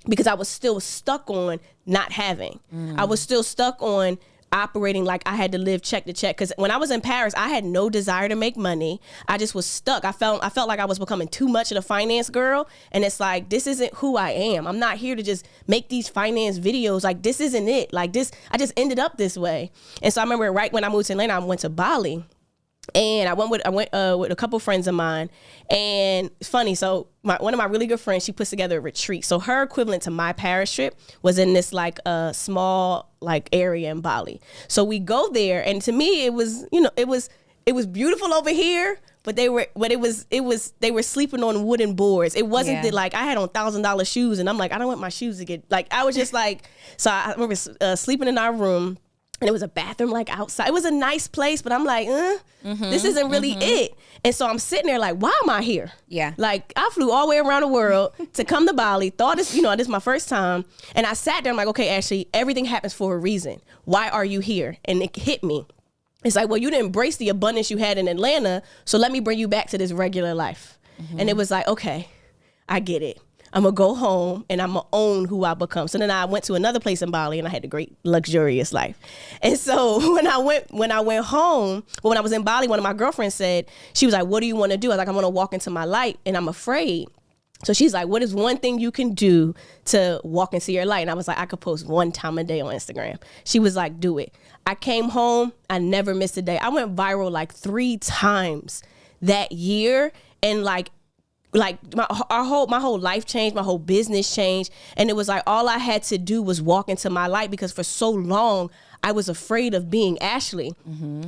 because I was still stuck on not having. I was still stuck on operating like I had to live check to check. Because when I was in Paris, I had no desire to make money. I just was stuck. I felt like I was becoming too much of the finance girl. And it's like, this isn't who I am. I'm not here to just make these finance videos. Like, this isn't it. Like, this, I just ended up this way. And so I remember right when I moved to Atlanta, I went to Bali. And I went with a couple friends of mine. And it's funny, so one of my really good friends, she puts together a retreat. So her equivalent to my Paris trip was in this like small like area in Bali. So we go there, and to me it was, you know, it was beautiful over here, but they were sleeping on wooden boards. It wasn't that like I had on $1,000 shoes, and I'm like, I don't want my shoes to get, like, I was just like, so I remember sleeping in our room. And it was a bathroom like outside. It was a nice place, but I'm like, this isn't really it. And so I'm sitting there like, why am I here? Yeah. Like, I flew all the way around the world to come to Bali. Thought this is my first time. And I sat there, I'm like, okay, Ashley, everything happens for a reason. Why are you here? And it hit me. It's like, well, you didn't embrace the abundance you had in Atlanta, so let me bring you back to this regular life. And it was like, okay, I get it. I'm going to go home and I'm going to own who I become. So then I went to another place in Bali and I had a great luxurious life. And so when I went home, well, when I was in Bali, one of my girlfriends said, she was like, what do you want to do? I was like, I'm going to walk into my light and I'm afraid. So she's like, what is one thing you can do to walk into your light? And I was like, I could post one time a day on Instagram. She was like, do it. I came home. I never missed a day. I went viral like 3 times that year. And like my whole life changed, my whole business changed. And it was like, all I had to do was walk into my light, because for so long I was afraid of being Ashley.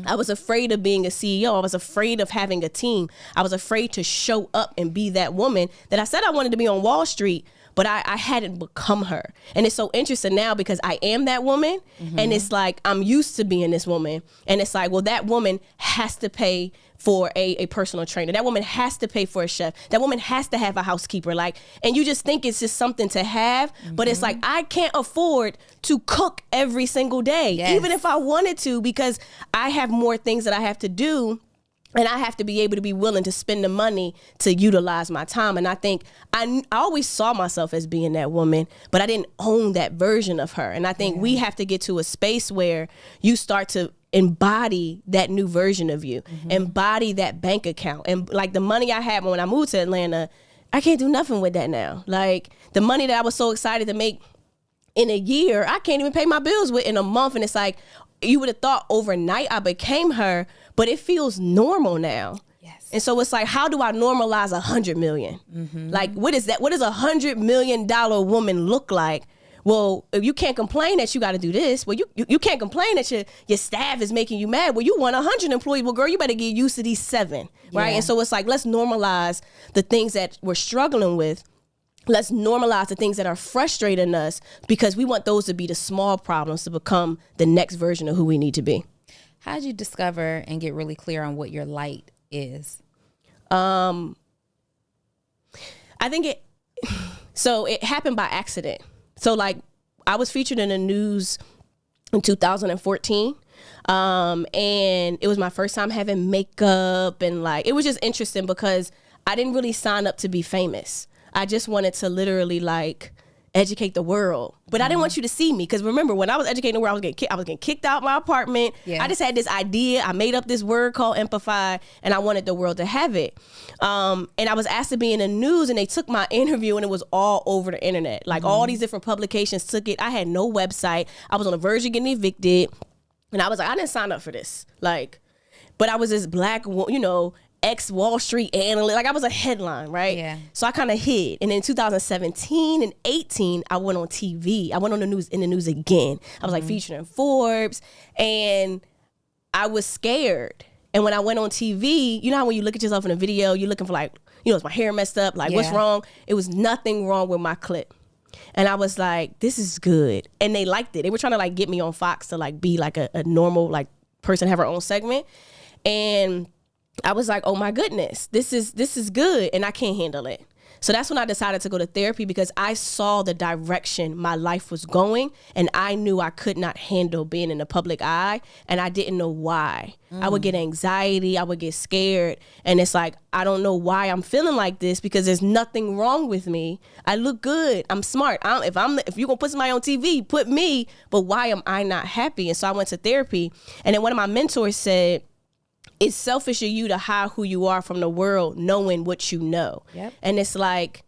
I was afraid of being a CEO. I was afraid of having a team. I was afraid to show up and be that woman that I said I wanted to be on Wall Street, but I hadn't become her. And it's so interesting now because I am that woman. And it's like, I'm used to being this woman. And it's like, well, that woman has to pay for a personal trainer. That woman has to pay for a chef. That woman has to have a housekeeper. Like, and you just think it's just something to have, but it's like, I can't afford to cook every single day, even if I wanted to, because I have more things that I have to do. And I have to be able to be willing to spend the money to utilize my time. And I think I always saw myself as being that woman, but I didn't own that version of her. And I think we have to get to a space where you start to embody that new version of you, embody that bank account. And like the money I had when I moved to Atlanta, I can't do nothing with that now. Like the money that I was so excited to make in a year, I can't even pay my bills with in a month. And it's like, you would have thought overnight I became her, but it feels normal now. Yes. And so it's like, how do I normalize 100 million? Like, what is that? What does $100 million woman look like? Well, if you can't complain that you got to do this, well, you can't complain that your staff is making you mad. Well, you want 100 employees. Well, girl, you better get used to these 7, right? And so it's like, let's normalize the things that we're struggling with. Let's normalize the things that are frustrating us, because we want those to be the small problems to become the next version of who we need to be. How did you discover and get really clear on what your light is? I think it happened by accident. So like I was featured in the news in 2014. And it was my first time having makeup, and like, it was just interesting because I didn't really sign up to be famous. I just wanted to literally like educate the world, but I didn't want you to see me, because remember, when I was educating the world, I was getting kicked out my apartment. I just had this idea. I made up this word called Empify, and I wanted the world to have it. And I was asked to be in the news, and they took my interview, and it was all over the internet. Like all these different publications took it. I had no website. I was on the verge of getting evicted, and I was like, I didn't sign up for this. Like, but I was this black, ex-Wall Street analyst. Like, I was a headline, right? Yeah. So I kind of hid. And in 2017 and 18, I went on TV. I went on the news, in the news again. I was like featured in Forbes, and I was scared. And when I went on TV, you know how when you look at yourself in a video, you're looking for like, is my hair messed up? Like, what's wrong? It was nothing wrong with my clip. And I was like, this is good. And they liked it. They were trying to like get me on Fox to like be like a normal like person, have her own segment. And I was like, oh my goodness, this is good, and I can't handle it. So that's when I decided to go to therapy, because I saw the direction my life was going, and I knew I could not handle being in the public eye, and I didn't know why. I would get anxiety, I would get scared, and it's like, I don't know why I'm feeling like this, because there's nothing wrong with me. I look good, I'm smart. If you're gonna put somebody on TV, put me, but why am I not happy? And so I went to therapy, and then one of my mentors said, it's selfish of you to hide who you are from the world, knowing what you know. Yep. And it's like,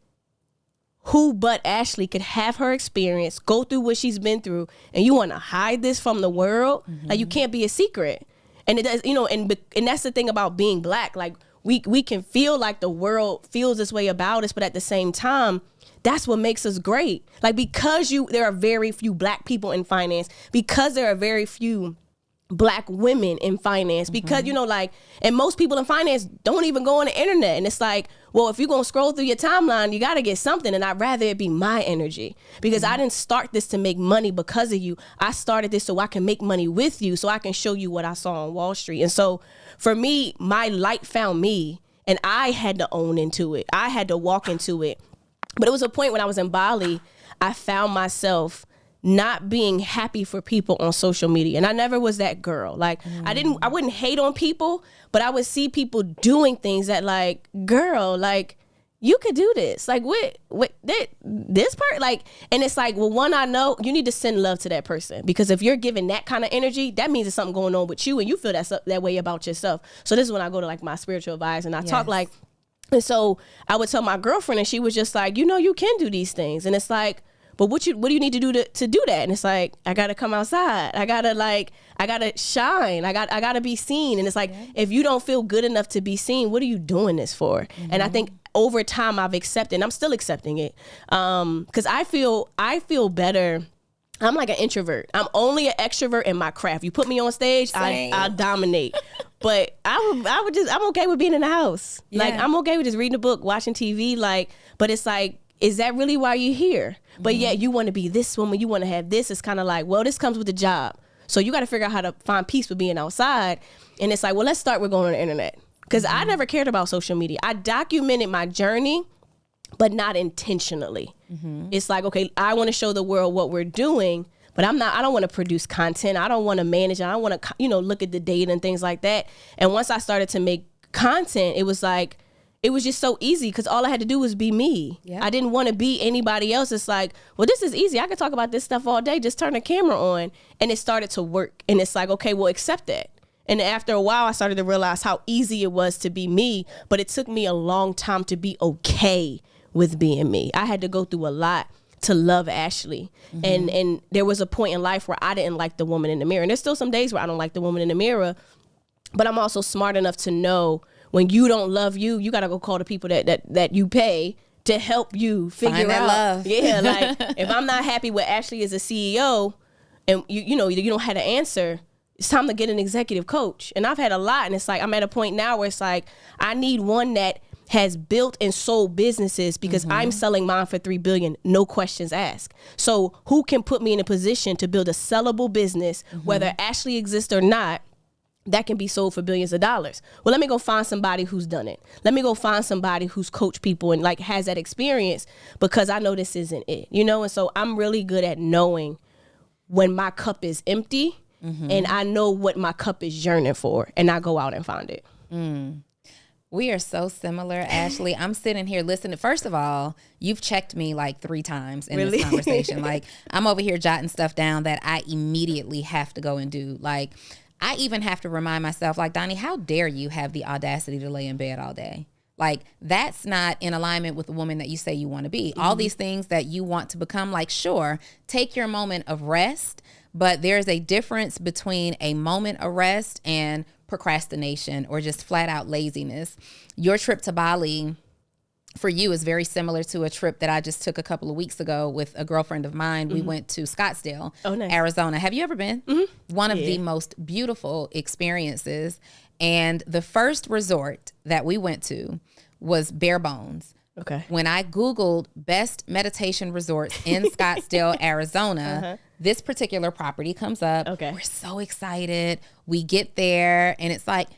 who but Ashley could have her experience, go through what she's been through, and you want to hide this from the world? Like, you can't be a secret. And it does, and that's the thing about being Black. Like, we can feel like the world feels this way about us, but at the same time, that's what makes us great. Like, because there are very few Black people in finance, because there are very few Black women in finance, because and most people in finance don't even go on the internet, and it's like, well, if you're gonna scroll through your timeline, you got to get something, and I'd rather it be my energy, because I didn't start this to make money because of you. I started this so I can make money with you, so I can show you what I saw on Wall Street. And so for me, my light found me, and I had to own into it. I had to walk into it. But it was a point when I was in Bali, I found myself not being happy for people on social media. And I never was that girl. Like, I wouldn't hate on people, but I would see people doing things that, like, girl, like, you could do this. Like, this part, like, and it's like, well, one, I know you need to send love to that person, because if you're giving that kind of energy, that means there's something going on with you, and you feel that way about yourself. So this is when I go to, like, my spiritual advisor, and I talk like, and so I would tell my girlfriend, and she was just like, you can do these things. And it's like, but what do you need to do to do that? And it's like, I gotta come outside. I gotta shine. I gotta be seen. And it's like, if you don't feel good enough to be seen, what are you doing this for? And I think over time I've accepted, and I'm still accepting it. Cause I feel better. I'm like an introvert. I'm only an extrovert in my craft. You put me on stage, I'll dominate. But I'm okay with being in the house. Yeah. Like, I'm okay with just reading a book, watching TV. Like, but it's like, is that really why you're here? But yeah, you want to be this woman, you want to have this. It's kind of like, well, this comes with the job. So you got to figure out how to find peace with being outside. And it's like, well, let's start with going on the internet. Because I never cared about social media. I documented my journey, but not intentionally. It's like, okay, I want to show the world what we're doing, but I don't want to produce content. I don't want to manage. I don't want to, look at the data and things like that. And once I started to make content, it was like, it was just so easy, because all I had to do was be me. Yep. I didn't want to be anybody else. It's like, well, this is easy. I can talk about this stuff all day. Just turn the camera on. And it started to work. And it's like, okay, well, accept that. And after a while, I started to realize how easy it was to be me. But it took me a long time to be okay with being me. I had to go through a lot to love Ashley. And there was a point in life where I didn't like the woman in the mirror. And there's still some days where I don't like the woman in the mirror. But I'm also smart enough to know, when you don't love you, you got to go call the people that you pay to help you figure out love. Yeah, like, if I'm not happy with Ashley as a CEO, and you don't have an answer, it's time to get an executive coach. And I've had a lot, and it's like, I'm at a point now where it's like, I need one that has built and sold businesses, because I'm selling mine for $3 billion, no questions asked. So who can put me in a position to build a sellable business, whether Ashley exists or not, that can be sold for billions of dollars? Well, let me go find somebody who's done it. Let me go find somebody who's coached people and, like, has that experience, because I know this isn't it, And so I'm really good at knowing when my cup is empty, and I know what my cup is yearning for, and I go out and find it. We are so similar, Ashley. I'm sitting here listening. First of all, you've checked me like 3 times in this conversation. Like, I'm over here jotting stuff down that I immediately have to go and do. Like, I even have to remind myself, like, Donni, how dare you have the audacity to lay in bed all day? Like, that's not in alignment with the woman that you say you want to be. All these things that you want to become, like, sure, take your moment of rest, but there's a difference between a moment of rest and procrastination or just flat out laziness. Your trip to Bali for you is very similar to a trip that I just took a couple of weeks ago with a girlfriend of mine. We went to Scottsdale, Arizona. Have you ever been? One of the most beautiful experiences. And the first resort that we went to was bare bones. Okay. When I Googled best meditation resorts in Scottsdale, Arizona, this particular property comes up. Okay. We're so excited. We get there and it's like,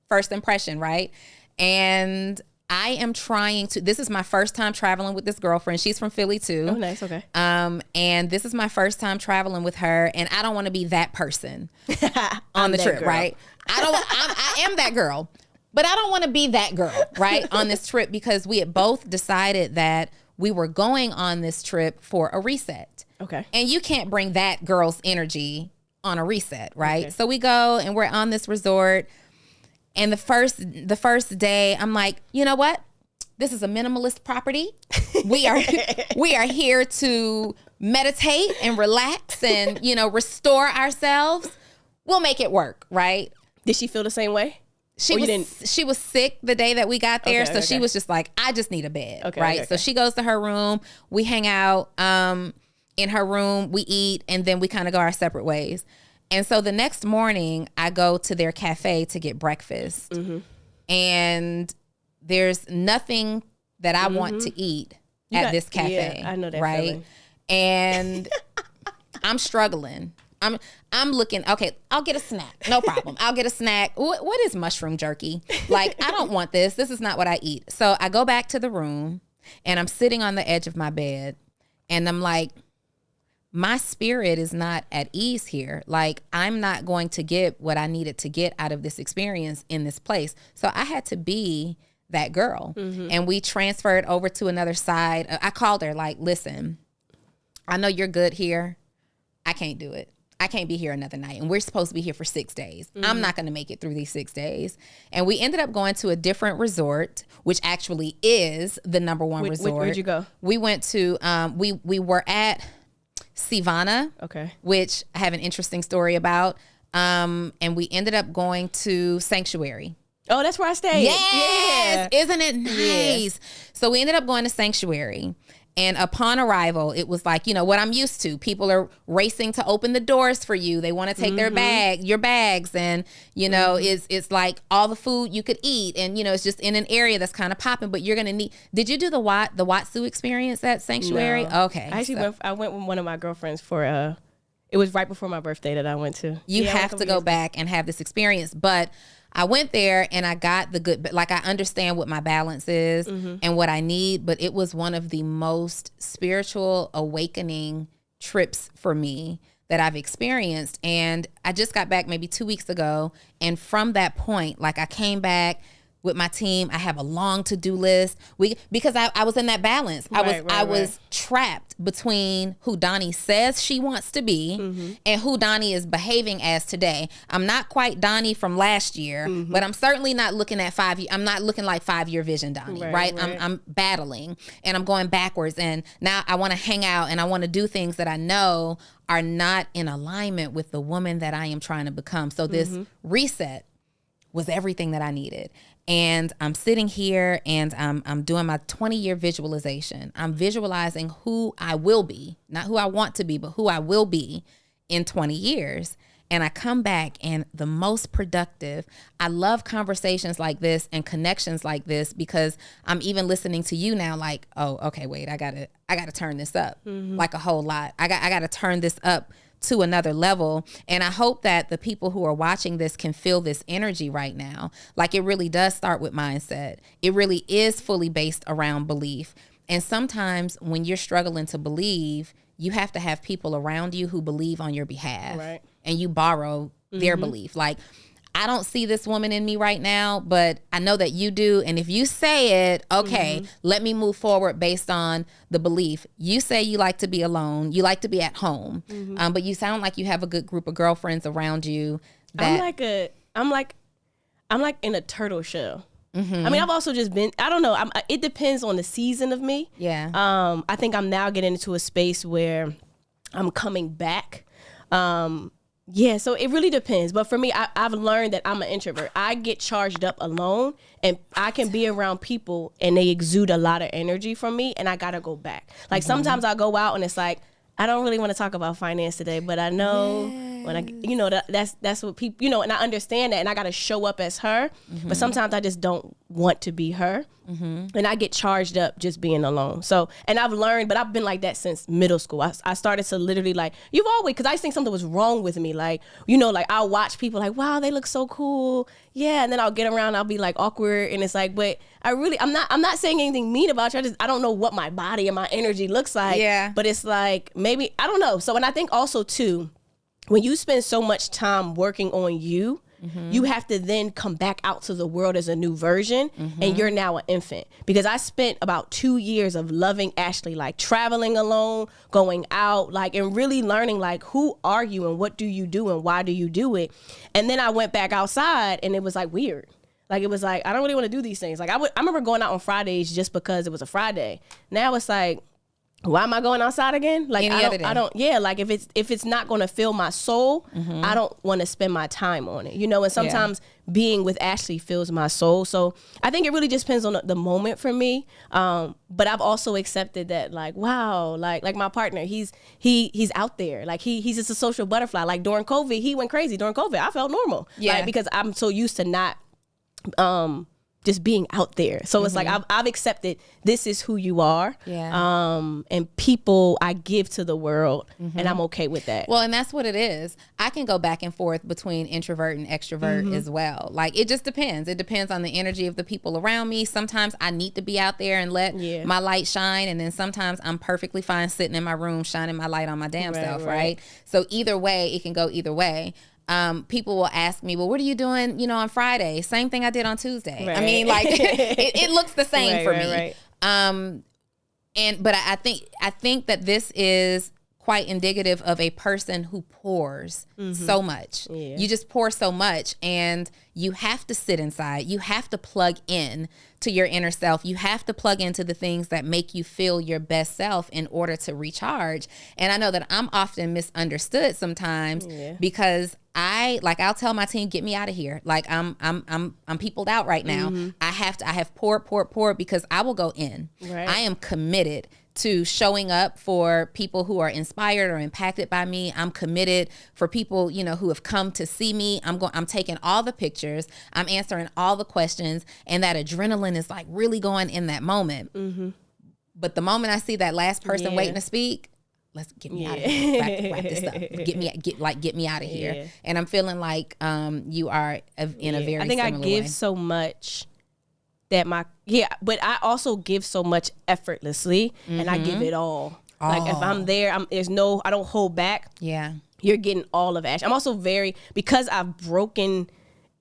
first impression, right? And I am trying to, this is my first time traveling with this girlfriend. She's from Philly too. Oh, nice. Okay. And this is my first time traveling with her, and I don't want to be that person on the trip, right? I am that girl, but I don't want to be that girl, right? On this trip, because we had both decided that we were going on this trip for a reset. Okay. And you can't bring that girl's energy on a reset, right? Okay. So we go and we're on this resort. And the first day, I'm like, you know what? This is a minimalist property. We are here to meditate and relax and, restore ourselves. We'll make it work, right? Did she feel the same way? She was sick the day that we got there. Okay, she was just like, I just need a bed, right? So she goes to her room. We hang out in her room. We eat, and then we kind of go our separate ways. And so the next morning, I go to their cafe to get breakfast. Mm-hmm. And there's nothing that I want to eat at this cafe. Yeah, I know that right? feeling. And I'm struggling. I'm looking, okay, I'll get a snack. No problem. I'll get a snack. What is mushroom jerky? Like, I don't want this. This is not what I eat. So I go back to the room, and I'm sitting on the edge of my bed, and I'm like, my spirit is not at ease here. Like, I'm not going to get what I needed to get out of this experience in this place. So I had to be that girl. Mm-hmm. And we transferred over to another side. I called her like, listen, I know you're good here. I can't do it. I can't be here another night. And we're supposed to be here for 6 days. Mm-hmm. I'm not going to make it through these 6 days. And we ended up going to a different resort, which actually is the number one resort. Where'd you go? We went to, we were at Sivana, which I have an interesting story about. And we ended up going to Sanctuary. Oh, that's where I stayed. Yes. Yeah. Isn't it nice? Yeah. So we ended up going to Sanctuary. And upon arrival, it was like, what I'm used to. People are racing to open the doors for you. They want to take your bags. And, it's like all the food you could eat. And, it's just in an area that's kind of popping. But you're going to need. Did you do the Watsu experience at Sanctuary? No. Okay. I went with one of my girlfriends for, it was right before my birthday that I went to. You have to go back and have this experience. But I went there and I got the good, like I understand what my balance is and what I need, but it was one of the most spiritual awakening trips for me that I've experienced. And I just got back maybe 2 weeks ago. And from that point, like I came back with my team. I have a long to-do list. Because I was in that balance. I was trapped between who Donni says she wants to be and who Donni is behaving as today. I'm not quite Donni from last year, but I'm certainly not looking at 5 years. I'm not looking like 5-year vision Donni, right? I'm battling and I'm going backwards. And now I want to hang out and I want to do things that I know are not in alignment with the woman that I am trying to become. So this reset was everything that I needed. And I'm sitting here and I'm doing my 20-year visualization. I'm visualizing who I will be, not who I want to be, but who I will be in 20 years. And I come back and the most productive. I love conversations like this and connections like this because I'm even listening to you now like, oh, okay, wait, I gotta turn this up like a whole lot. I gotta turn this up to another level. And I hope that the people who are watching this can feel this energy right now. Like it really does start with mindset. It really is fully based around belief. And sometimes when you're struggling to believe, you have to have people around you who believe on your behalf. Right. And you borrow their belief. Like, I don't see this woman in me right now, but I know that you do. And if you say it, okay, let me move forward based on the belief. You say you like to be alone. You like to be at home. But you sound like you have a good group of girlfriends around you. That I'm like in a turtle shell. I mean, I've also just been, I don't know. It depends on the season of me. Yeah. I think I'm now getting into a space where I'm coming back. Yeah, so it really depends. But for me, I've learned that I'm an introvert. I get charged up alone, and I can be around people, and they exude a lot of energy from me, and I got to go back. Like, sometimes I'll go out, and it's like, I don't really want to talk about finance today, but I know when that's what people, and I understand that, and I got to show up as her. But sometimes I just don't want to be her. And I get charged up just being alone. So, and I've learned, but I've been like that since middle school. I started to literally like, you've always, because I just think something was wrong with me. Like, you know, like I'll watch people like, wow, they look so cool. Yeah. And then I'll get around, I'll be like awkward. And it's like, but I'm not saying anything mean about you. I don't know what my body and my energy looks like. Yeah. But it's like, maybe, I don't know. So, and I think also too, when you spend so much time working on you, you have to then come back out to the world as a new version, and you're now an infant. Because I spent about 2 years of loving Ashley, like traveling alone, going out, like, and really learning, like, who are you and what do you do and why do you do it? And then I went back outside, and it was like weird. Like, it was like, I don't really want to do these things. Like, I remember going out on Fridays just because it was a Friday. Now it's like, why am I going outside again? Like, I don't, like if it's not going to fill my soul, I don't want to spend my time on it, you know? And sometimes being with Ashley fills my soul. So I think it really just depends on the moment for me. But I've also accepted that, like, wow, like my partner, he's out there. Like he's just a social butterfly. Like during COVID, he went crazy. During COVID, I felt normal. Yeah. Like, because I'm so used to not, just being out there. So it's like I've accepted this is who you are. Yeah. And people I give to the world, and I'm okay with that. Well, and that's what it is. I can go back and forth between introvert and extrovert as well. Like, it just depends. It depends on the energy of the people around me. Sometimes I need to be out there and let my light shine, and then sometimes I'm perfectly fine sitting in my room shining my light on my damn self, right? So either way, it can go either way. People will ask me, well, what are you doing, you know, on Friday? Same thing I did on Tuesday. Right. I mean, like, it looks the same for me. Right. But I think that this is quite indicative of a person who pours so much. Yeah. You just pour so much, and you have to sit inside. You have to plug in to your inner self. You have to plug into the things that make you feel your best self in order to recharge. And I know that I'm often misunderstood sometimes because I'll tell my team, get me out of here. Like, I'm peopled out right now. I have poured because I will go in. Right. I am committed to showing up for people who are inspired or impacted by me. I'm committed for people, you know, who have come to see me. I'm taking all the pictures. I'm answering all the questions, and that adrenaline is like really going in that moment. But the moment I see that last person waiting to speak, let's get me out of here. Wrap this up. Get me out of here. Yeah. And I'm feeling like you are in a very I think similar I give way. so much that but I also give so much effortlessly, and I give it all. Like, if I'm there, I don't hold back. Yeah. You're getting all of Ash. I'm also because I've broken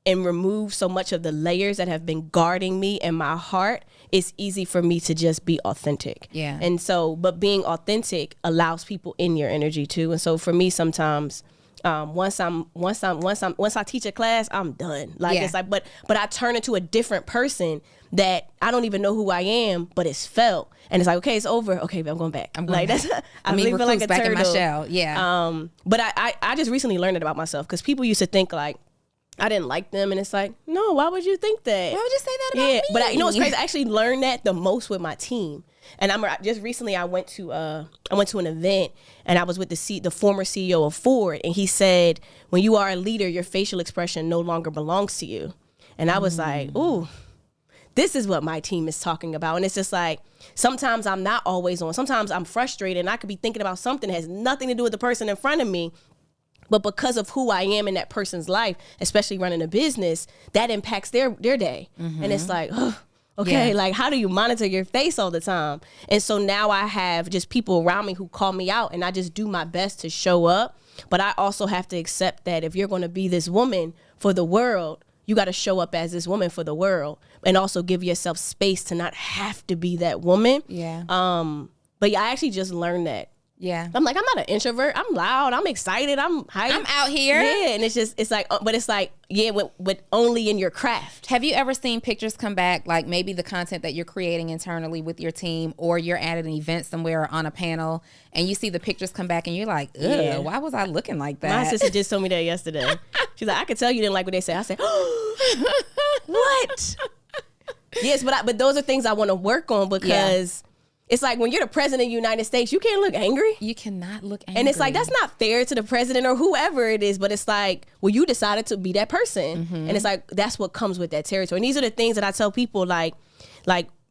and removed so much of the layers that have been guarding me and my heart, it's easy for me to just be authentic. Yeah. And so, but being authentic allows people in your energy too. And so for me, sometimes, once I teach a class, I'm done. Like, it's like, but I turn into a different person that I don't even know who I am, but it's felt. And it's like, okay, it's over. Okay, but I'm going back. I really feel like a back turtle. In my shell. Yeah. But I just recently learned it about myself, because people used to think like I didn't like them, and it's like, no, why would you think that? Why would you say that about me? But you know what's crazy? I actually learned that the most with my team. And just recently I went to an event, and I was with the former CEO of Ford, and he said, when you are a leader, your facial expression no longer belongs to you. And I was like, ooh, this is what my team is talking about. And it's just like, sometimes I'm not always on. Sometimes I'm frustrated, and I could be thinking about something that has nothing to do with the person in front of me. But because of who I am in that person's life, especially running a business, that impacts their day. And it's like, okay, like, how do you monitor your face all the time? And so now I have just people around me who call me out, and I just do my best to show up. But I also have to accept that if you're going to be this woman for the world, you got to show up as this woman for the world, and also give yourself space to not have to be that woman. Yeah. But I actually just learned that. Yeah. I'm like, I'm not an introvert. I'm loud. I'm excited. I'm hyped. I'm out here. Yeah. And it's like, but only in your craft. Have you ever seen pictures come back, like maybe the content that you're creating internally with your team, or you're at an event somewhere or on a panel, and you see the pictures come back and you're like, ugh, why was I looking like that? My sister just told me that yesterday. She's like, I could tell you didn't like what they said. I said, what? Yes, but those are things I want to work on, because it's like when you're the president of the United States, you can't look angry. You cannot look angry. And it's like, that's not fair to the president or whoever it is. But it's like, well, you decided to be that person. And it's like, that's what comes with that territory. And these are the things that I tell people, like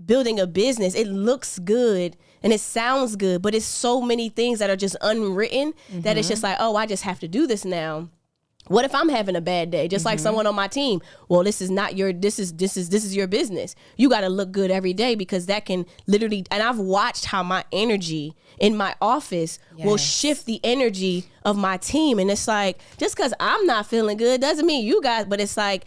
building a business, it looks good and it sounds good, but it's so many things that are just unwritten that it's just like, oh, I just have to do this now. What if I'm having a bad day? Just like someone on my team. Well, this is not your, this is your business. You got to look good every day, because that can literally, and I've watched how my energy in my office will shift the energy of my team. And it's like, just because I'm not feeling good doesn't mean you guys, but it's like,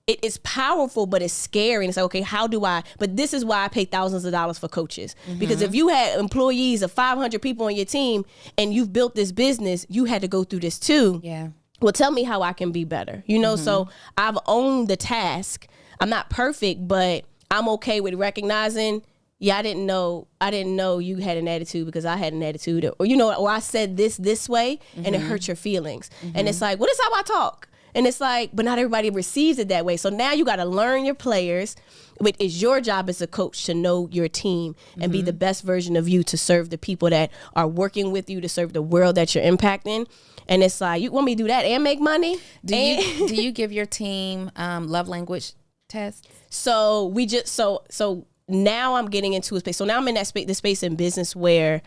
it's powerful, but it's scary. And it's like, okay, how do I, but this is why I pay thousands of dollars for coaches. Because if you had employees of 500 people on your team and you've built this business, you had to go through this too. Yeah. Well, tell me how I can be better. You know, so I've owned the task. I'm not perfect, but I'm okay with recognizing, I didn't know you had an attitude because I had an attitude, or, you know, or I said this way and it hurt your feelings. And it's like, well, this is how I talk. And it's like, but not everybody receives it that way. So now you got to learn your players. It's your job as a coach to know your team and be the best version of you to serve the people that are working with you, to serve the world that you're impacting. And it's like, you want me to do that and make money? Do you give your team love language tests? So we just, so now I'm getting into a space. So now I'm in that space, the space in business where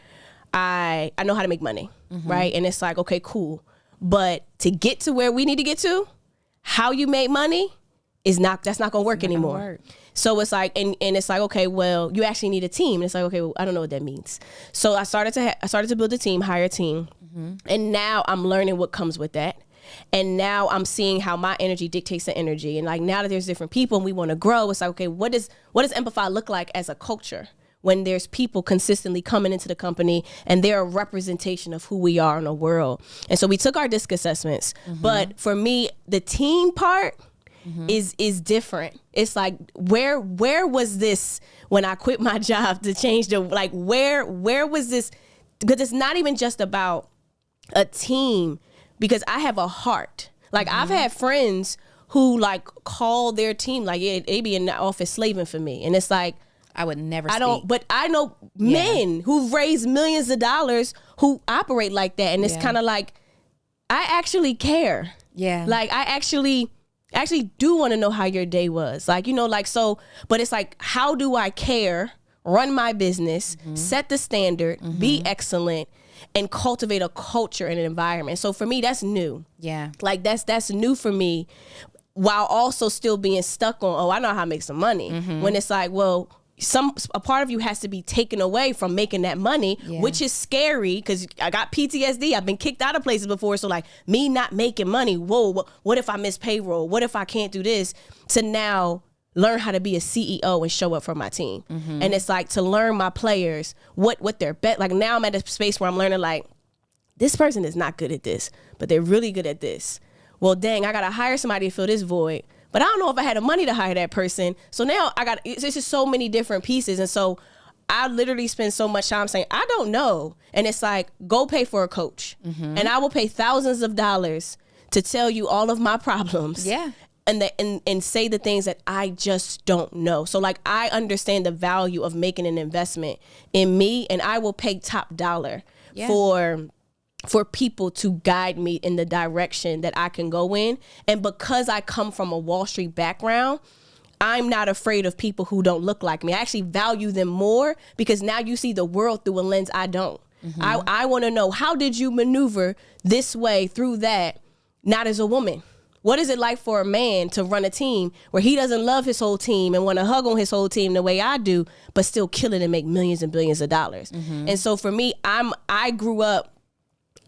I know how to make money, right? And it's like, okay, cool. But to get to where we need to get to, how you make money that's not going to work anymore. So it's like, and it's like, okay, well, you actually need a team. And it's like, okay, well, I don't know what that means. So I started to build a team, hire a team. And now I'm learning what comes with that. And now I'm seeing how my energy dictates the energy. And like, now that there's different people and we want to grow, it's like, okay, what does Empify look like as a culture when there's people consistently coming into the company and they're a representation of who we are in the world? And so we took our DISC assessments. But for me, the team part is different. It's like, where was this when I quit my job to change the, like, where was this? Because it's not even just about a team, because I have a heart. Like, I've had friends who like call their team, like, they be in the office slaving for me. And it's like, I would never speak. But I know men who've raised millions of dollars who operate like that. And it's kind of like, I actually care. Yeah. Like, I actually do want to know how your day was. Like, you know, like, so, but it's like, how do I care, run my business, set the standard, be excellent, and cultivate a culture and an environment? So for me, that's new. Yeah. Like, that's new for me, while also still being stuck on, I know how to make some money. When it's like, well, a part of you has to be taken away from making that money, which is scary, because I got PTSD. I've been kicked out of places before. So like, me not making money, whoa, what if I miss payroll? What if I can't do this? To now learn how to be a CEO and show up for my team. And it's like, to learn my players, what they're like, now I'm at a space where I'm learning, like, this person is not good at this, but they're really good at this. Well, dang, I got to hire somebody to fill this void. But I don't know if I had the money to hire that person. So now it's just so many different pieces. And so I literally spend so much time saying, I don't know. And it's like, go pay for a coach. And I will pay thousands of dollars to tell you all of my problems. Yeah. And say the things that I just don't know. So like, I understand the value of making an investment in me, and I will pay top dollar for people to guide me in the direction that I can go in. And because I come from a Wall Street background, I'm not afraid of people who don't look like me. I actually value them more, because now you see the world through a lens I don't. I want to know, how did you maneuver this way through that, not as a woman? What is it like for a man to run a team where he doesn't love his whole team and want to hug on his whole team the way I do, but still kill it and make millions and billions of dollars? And so for me, I grew up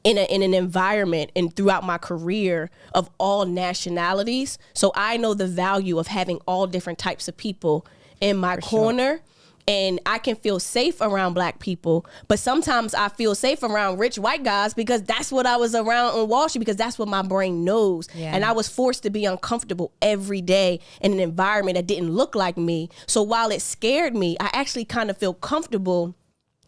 in an environment and throughout my career of all nationalities. So I know the value of having all different types of people in my corner. And I can feel safe around Black people, but sometimes I feel safe around rich white guys, because that's what I was around on Wall Street, because that's what my brain knows. And I was forced to be uncomfortable every day in an environment that didn't look like me. So while it scared me, I actually kind of feel comfortable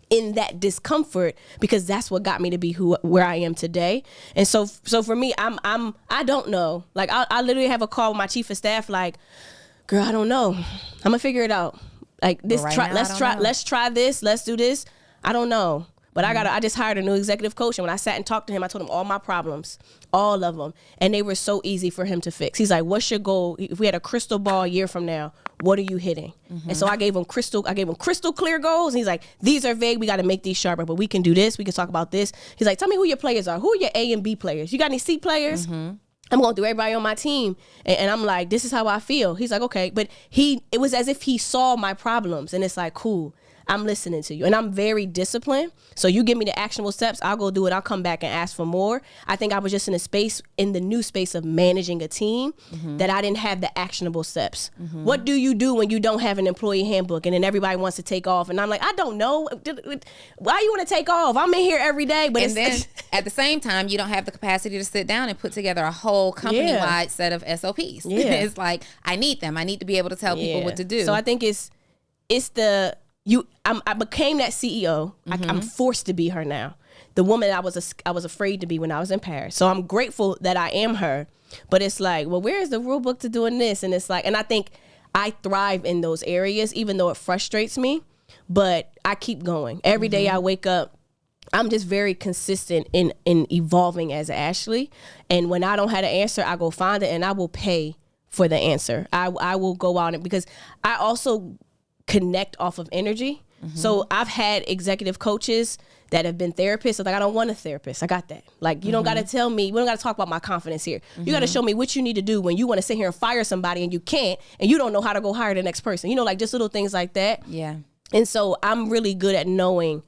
in that discomfort, because that's what got me to be where I am today. And so for me, I don't know. Like, I literally have a call with my chief of staff, like, girl, I don't know. I'm gonna figure it out. Like this, right let's try this. Let's do this. I don't know. But I just hired a new executive coach, and when I sat and talked to him, I told him all my problems, all of them, and they were so easy for him to fix. He's like, "What's your goal? If we had a crystal ball a year from now, what are you hitting?" And so I gave him crystal clear goals. And he's like, "These are vague. We got to make these sharper, but we can do this. We can talk about this." He's like, "Tell me who your players are. Who are your A and B players? You got any C players?" I'm going through everybody on my team, and I'm like, "This is how I feel." He's like, "Okay," but it was as if he saw my problems, and it's like, cool. I'm listening to you, and I'm very disciplined. So you give me the actionable steps, I'll go do it. I'll come back and ask for more. I think I was just in the new space of managing a team that I didn't have the actionable steps. What do you do when you don't have an employee handbook and then everybody wants to take off? And I'm like, I don't know. Why you want to take off? I'm in here every day. But then at the same time, you don't have the capacity to sit down and put together a whole company-wide set of SOPs. It's like, I need them. I need to be able to tell people what to do. So I think I became that CEO. I'm forced to be her now. The woman I was afraid to be when I was in Paris. So I'm grateful that I am her. But it's like, well, where is the rule book to doing this? And it's like, and I think I thrive in those areas, even though it frustrates me. But I keep going. Every day I wake up, I'm just very consistent in evolving as Ashley. And when I don't have an answer, I go find it, and I will pay for the answer. I will go out, and because I also connect off of energy. So I've had executive coaches that have been therapists. Like, I don't want a therapist. I got that. Like, you don't got to tell me, we don't got to talk about my confidence here. You got to show me what you need to do when you want to sit here and fire somebody and you can't, and you don't know how to go hire the next person. You know, like just little things like that. Yeah. And so I'm really good at knowing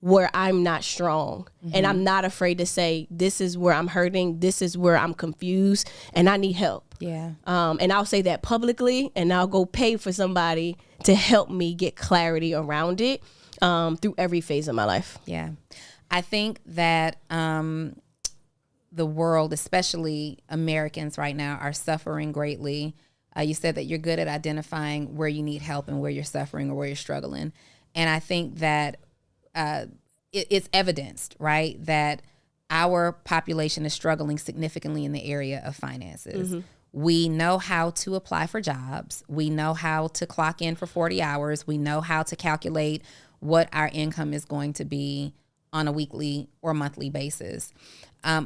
where I'm not strong. And I'm not afraid to say, this is where I'm hurting. This is where I'm confused and I need help. Yeah. And I'll say that publicly, and I'll go pay for somebody to help me get clarity around it through every phase of my life. Yeah. I think that the world, especially Americans right now, are suffering greatly. You said that you're good at identifying where you need help and where you're suffering or where you're struggling. And I think that it's evidenced, right, that our population is struggling significantly in the area of finances. We know how to apply for jobs. We know how to clock in for 40 hours. We know how to calculate what our income is going to be on a weekly or monthly basis.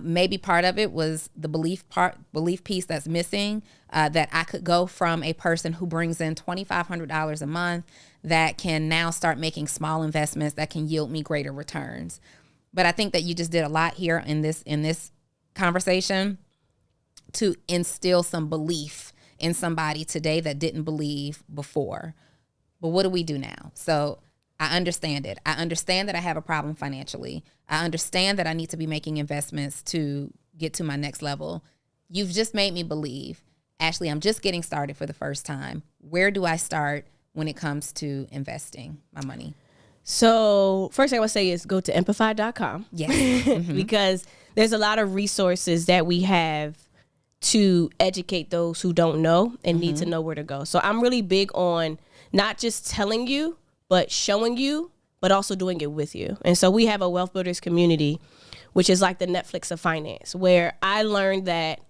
Maybe part of it was the belief piece that's missing, that I could go from a person who brings in $2,500 a month that can now start making small investments that can yield me greater returns. But I think that you just did a lot here in this conversation to instill some belief in somebody today that didn't believe before. But what do we do now? So I understand it. I understand that I have a problem financially. I understand that I need to be making investments to get to my next level. You've just made me believe, Ashley, I'm just getting started for the first time. Where do I start when it comes to investing my money? So first thing I would say is go to empify.com. Yes. Because there's a lot of resources that we have to educate those who don't know and need to know where to go. So I'm really big on not just telling you, but showing you, but also doing it with you. And so we have a Wealth Builders community, which is like the Netflix of finance, where I learned that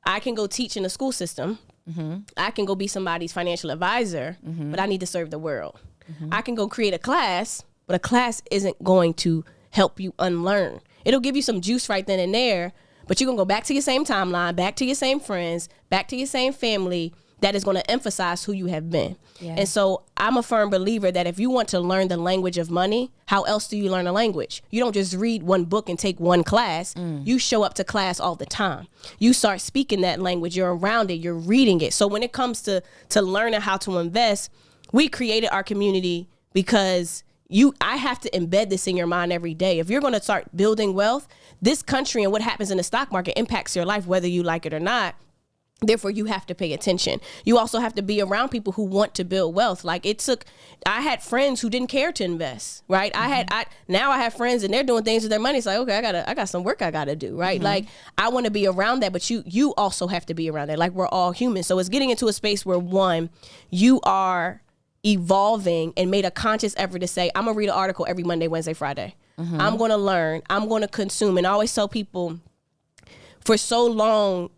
I can go teach in the school system. I can go be somebody's financial advisor, but I need to serve the world. I can go create a class, but a class isn't going to help you unlearn. It'll give you some juice right then and there, but you're going to go back to your same timeline, back to your same friends, back to your same family that is going to emphasize who you have been. Yeah. And so I'm a firm believer that if you want to learn the language of money, how else do you learn a language? You don't just read one book and take one class. You show up to class all the time. You start speaking that language. You're around it. You're reading it. So when it comes to learning how to invest, we created our community because I have to embed this in your mind every day. If you're going to start building wealth, this country and what happens in the stock market impacts your life, whether you like it or not. Therefore, you have to pay attention. You also have to be around people who want to build wealth. Like I had friends who didn't care to invest, right? Now I have friends and they're doing things with their money. It's like, okay, I got some work I got to do, right? Like I want to be around that, but you also have to be around that. Like we're all human. So it's getting into a space where one, you are evolving and made a conscious effort to say, I'm gonna read an article every Monday, Wednesday, Friday. I'm going to learn. I'm going to consume. And I always tell people, for so long,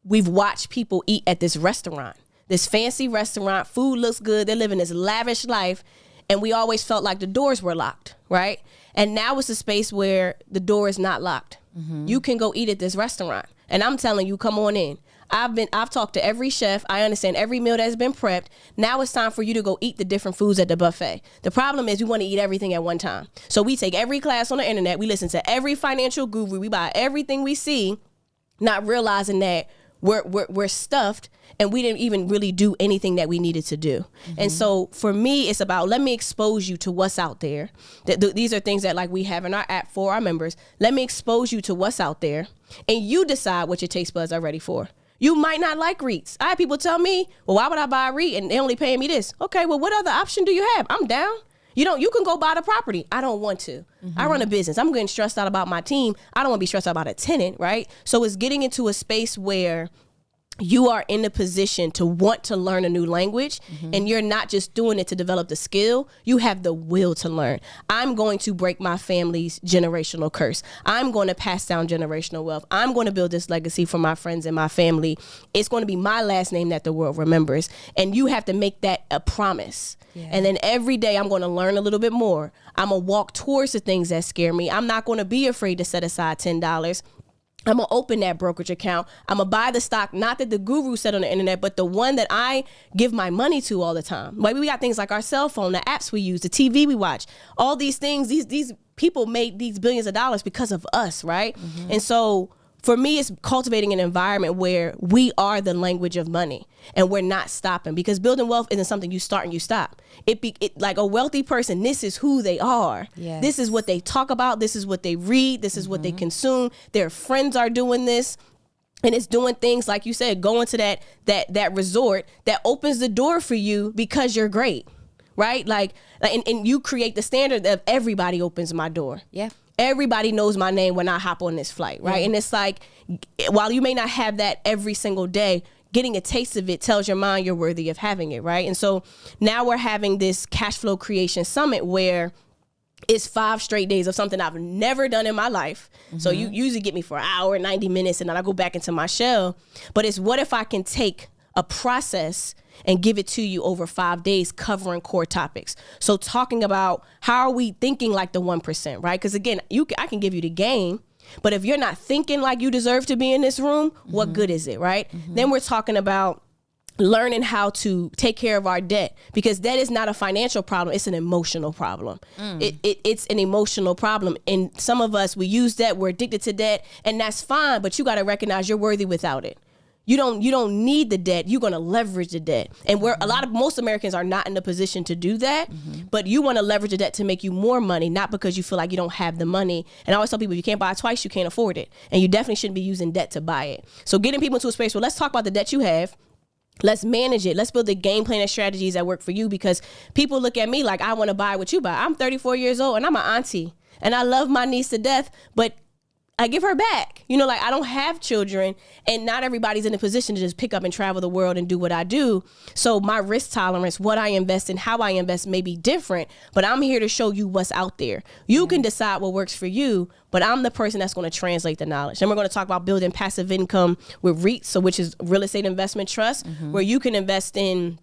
we've watched people eat at this restaurant. this fancy restaurant, food looks good, they're living this lavish life, and we always felt like the doors were locked, right? And now it's a space where the door is not locked. You can go eat at this restaurant. And I'm telling you, come on in. I've talked to every chef. I understand every meal that's been prepped. Now it's time for you to go eat the different foods at the buffet. The problem is we want to eat everything at one time. So we take every class on the internet. We listen to every financial guru. We buy everything we see, not realizing that we're stuffed and we didn't even really do anything that we needed to do. And so for me, it's about, let me expose you to what's out there. These are things that like we have in our app for our members. Let me expose you to what's out there, and you decide what your taste buds are ready for. You might not like REITs. I had people tell me, well, why would I buy a REIT and they only paying me this? Okay, well, what other option do you have? I'm down. You can go buy the property. I don't want to. I run a business. I'm getting stressed out about my team. I don't want to be stressed out about a tenant, right? So it's getting into a space where you are in a position to want to learn a new language, and you're not just doing it to develop the skill. You have the will to learn. I'm going to break my family's generational curse. I'm going to pass down generational wealth. I'm going to build this legacy for my friends and my family. It's going to be my last name that the world remembers. And you have to make that a promise. Yeah. And then every day I'm going to learn a little bit more. I'm going to walk towards the things that scare me. I'm not going to be afraid to set aside $10. I'm going to open that brokerage account. I'm going to buy the stock, not that the guru said on the internet, but the one that I give my money to all the time. Like we got things like our cell phone, the apps we use, the TV we watch, all these things, these people made these billions of dollars because of us, right? And so for me, it's cultivating an environment where we are the language of money and we're not stopping, because building wealth isn't something you start and you stop. It like a wealthy person, this is who they are. Yes. This is what they talk about. This is what they read. This is what they consume. Their friends are doing this. And it's doing things like you said, going to that resort that opens the door for you because you're great, right? Like, and you create the standard of everybody opens my door. Yeah. Everybody knows my name when I hop on this flight, right? And it's like, while you may not have that every single day, getting a taste of it tells your mind you're worthy of having it, right? And so now we're having this cash flow creation summit where it's 5 straight days of something I've never done in my life. So you usually get me for an hour, 90 minutes, and then I go back into my shell. But it's what if I can take a process and give it to you over 5 days, covering core topics. So talking about how are we thinking like the 1%, right? Because again, I can give you the game, but if you're not thinking like you deserve to be in this room, what good is it, right? Then we're talking about learning how to take care of our debt, because debt is not a financial problem. It's an emotional problem. It's an emotional problem. And some of us, we use debt, we're addicted to debt, and that's fine, but you got to recognize you're worthy without it. You don't need the debt. You're going to leverage the debt. And most Americans are not in the position to do that, but you want to leverage the debt to make you more money, not because you feel like you don't have the money. And I always tell people, if you can't buy it twice, you can't afford it. And you definitely shouldn't be using debt to buy it. So getting people into a space where let's talk about the debt you have. Let's manage it. Let's build the game plan and strategies that work for you, because people look at me like I want to buy what you buy. I'm 34 years old and I'm an auntie and I love my niece to death, but I give her back. Like I don't have children, and not everybody's in a position to just pick up and travel the world and do what I do. So my risk tolerance, what I invest in, how I invest may be different, but I'm here to show you what's out there. You can decide what works for you, but I'm the person that's going to translate the knowledge. And we're going to talk about building passive income with REITs, so which is real estate investment trust, where you can invest in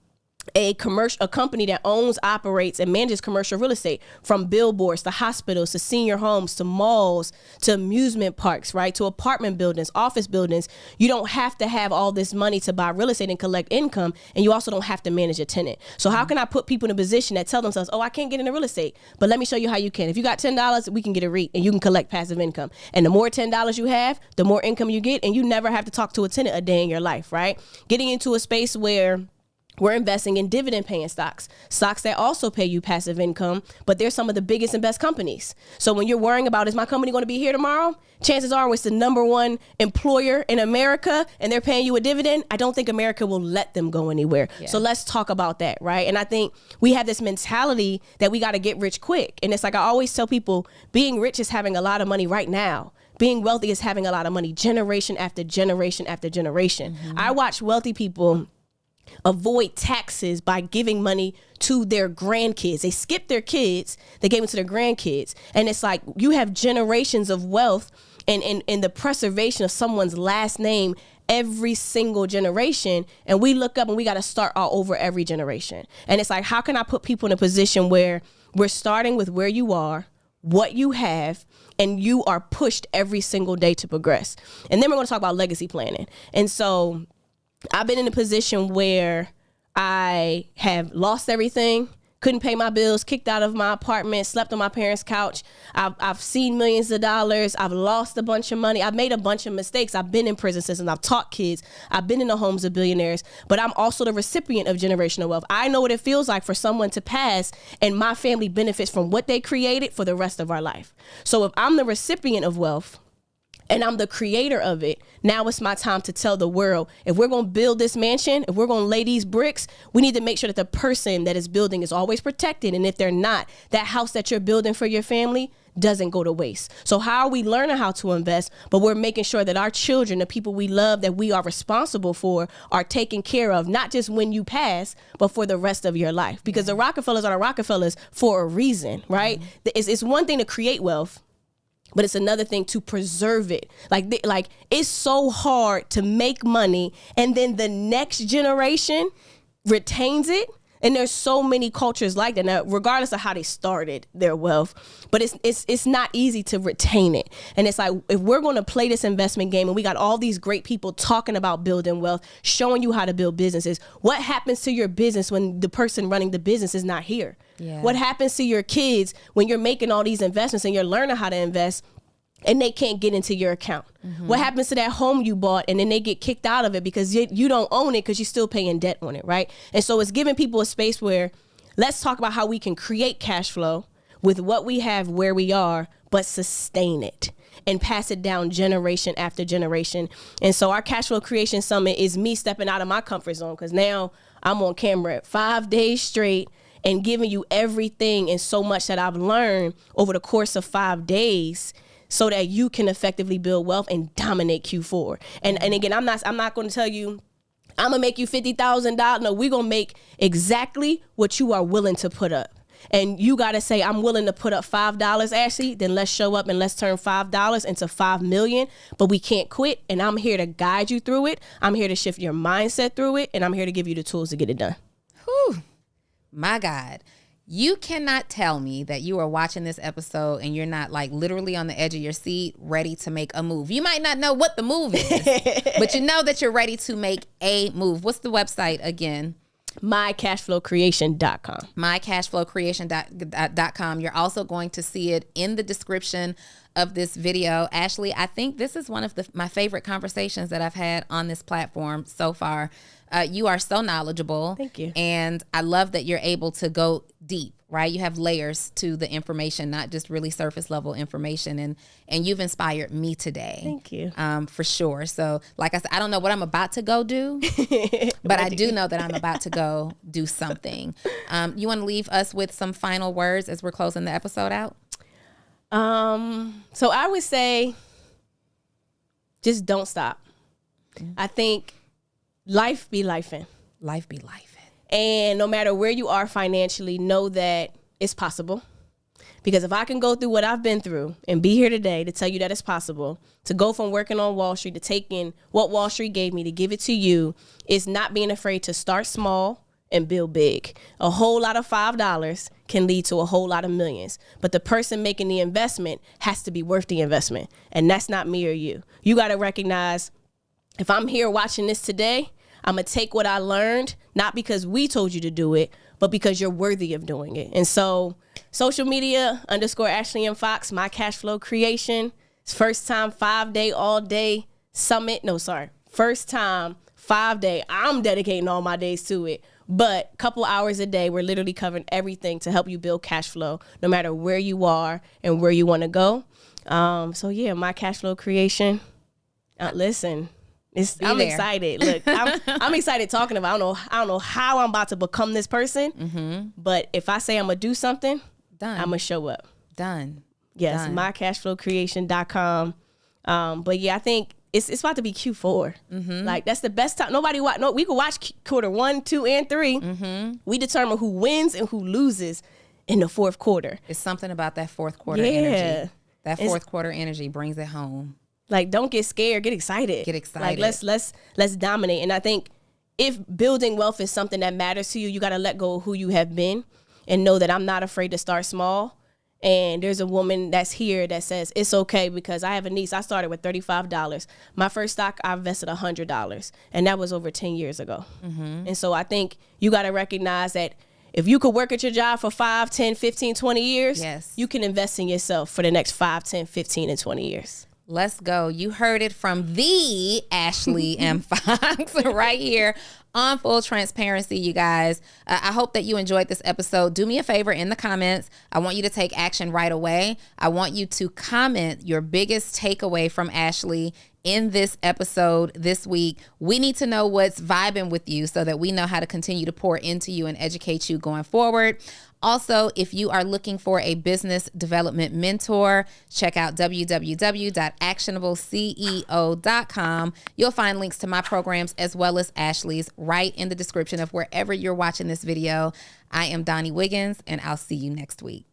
a company that owns, operates, and manages commercial real estate, from billboards to hospitals to senior homes to malls to amusement parks, right, to apartment buildings, office buildings. You don't have to have all this money to buy real estate and collect income, and you also don't have to manage a tenant. So how can I put people in a position that tell themselves, oh, I can't get into real estate, but let me show you how you can. If you got $10, we can get a REIT and you can collect passive income. And the more $10 you have, the more income you get, and you never have to talk to a tenant a day in your life, right? Getting into a space where we're investing in dividend paying stocks that also pay you passive income, but they're some of the biggest and best companies. So when you're worrying about, is my company going to be here tomorrow? Chances are it's the number one employer in America and they're paying you a dividend. I don't think America will let them go anywhere. Yeah. So let's talk about that, right? And I think we have this mentality that we got to get rich quick. And it's like I always tell people, being rich is having a lot of money right now. Being wealthy is having a lot of money generation after generation after generation. I watch wealthy people avoid taxes by giving money to their grandkids. They skip their kids, they gave it to their grandkids. And it's like you have generations of wealth and the preservation of someone's last name every single generation, and we look up and we got to start all over every generation. And it's like, how can I put people in a position where we're starting with where you are, what you have, and you are pushed every single day to progress. And then we're going to talk about legacy planning. And so I've been in a position where I have lost everything, couldn't pay my bills, kicked out of my apartment, slept on my parents' couch. I've seen millions of dollars. I've lost a bunch of money. I've made a bunch of mistakes. I've been in prison systems. I've taught kids. I've been in the homes of billionaires. But I'm also the recipient of generational wealth. I know what it feels like for someone to pass and my family benefits from what they created for the rest of our life. So if I'm the recipient of wealth, and I'm the creator of it, now it's my time to tell the world, if we're going to build this mansion, if we're going to lay these bricks, we need to make sure that the person that is building is always protected. And if they're not, that house that you're building for your family doesn't go to waste. So how are we learning how to invest, but we're making sure that our children, the people we love, that we are responsible for, are taken care of, not just when you pass, but for the rest of your life. Because the Rockefellers are the Rockefellers for a reason, right? It's one thing to create wealth, but it's another thing to preserve it. Like it's so hard to make money and then the next generation retains it. And there's so many cultures like that, now, regardless of how they started their wealth. But it's not easy to retain it. And it's like, if we're going to play this investment game and we got all these great people talking about building wealth, showing you how to build businesses, what happens to your business when the person running the business is not here? Yeah. What happens to your kids when you're making all these investments and you're learning how to invest and they can't get into your account? Mm-hmm. What happens to that home you bought and then they get kicked out of it because you don't own it because you're still paying debt on it, right? And so it's giving people a space where let's talk about how we can create cash flow with what we have where we are, but sustain it and pass it down generation after generation. And so our Cash Flow Creation Summit is me stepping out of my comfort zone, because now I'm on camera 5 days straight and giving you everything and so much that I've learned over the course of 5 days, so that you can effectively build wealth and dominate Q4. And again, I'm not going to tell you, I'm going to make you $50,000. No, we're going to make exactly what you are willing to put up. And you got to say, I'm willing to put up $5, Ashley, then let's show up and let's turn $5 into $5 million. But we can't quit. And I'm here to guide you through it. I'm here to shift your mindset through it. And I'm here to give you the tools to get it done. Whew. My God. You cannot tell me that you are watching this episode and you're not like literally on the edge of your seat, ready to make a move. You might not know what the move is, but you know that you're ready to make a move. What's the website again? mycashflowcreation.com. mycashflowcreation.com. You're also going to see it in the description of this video. Ashley, I think this is one of my favorite conversations that I've had on this platform so far. You are so knowledgeable. Thank you. And I love that you're able to go deep, right? You have layers to the information, not just really surface level information. And you've inspired me today. Thank you. For sure. So like I said, I don't know what I'm about to go do, but I do know that I'm about to go do something. You want to leave us with some final words as we're closing the episode out? So I would say, just don't stop. I think life be lifing. Life be lifing. And no matter where you are financially, know that it's possible. Because if I can go through what I've been through and be here today to tell you that it's possible, to go from working on Wall Street to taking what Wall Street gave me to give it to you, is not being afraid to start small and build big. A whole lot of $5 can lead to a whole lot of millions. But the person making the investment has to be worth the investment. And that's not me or you. You got to recognize, if I'm here watching this today, I'm going to take what I learned, not because we told you to do it, but because you're worthy of doing it. And so social media _Ashley M. Fox, My Cash Flow Creation. It's first time 5 day, all day summit. No, sorry. First time 5 day. I'm dedicating all my days to it. But a couple hours a day, we're literally covering everything to help you build cash flow, no matter where you are and where you want to go. So yeah, My Cash Flow Creation. Listen. I'm excited. Look, I'm excited talking about. I don't know how I'm about to become this person, but if I say I'm gonna do something, I'm gonna show up. Done. Yes, mycashflowcreation.com. But yeah, I think it's about to be Q4. Like that's the best time. We can watch quarter 1, 2, and 3. We determine who wins and who loses in the fourth quarter. It's something about that fourth quarter energy. That fourth quarter energy brings it home. Like, don't get scared, get excited. Get excited. Like, let's dominate. And I think if building wealth is something that matters to you, you got to let go of who you have been and know that I'm not afraid to start small. And there's a woman that's here that says it's okay, because I have a niece. I started with $35. My first stock, I invested $100. And that was over 10 years ago. And so I think you got to recognize that if you could work at your job for 5, 10, 15, 20 years, you can invest in yourself for the next 5, 10, 15, and 20 years. Let's go. You heard it from the Ashley M. Fox right here on Full Transparency, you guys. I hope that you enjoyed this episode. Do me a favor in the comments. I want you to take action right away. I want you to comment your biggest takeaway from Ashley in this episode this week. We need to know what's vibing with you so that we know how to continue to pour into you and educate you going forward. Also, if you are looking for a business development mentor, check out www.actionableceo.com. You'll find links to my programs as well as Ashley's right in the description of wherever you're watching this video. I am Donni Wiggins, and I'll see you next week.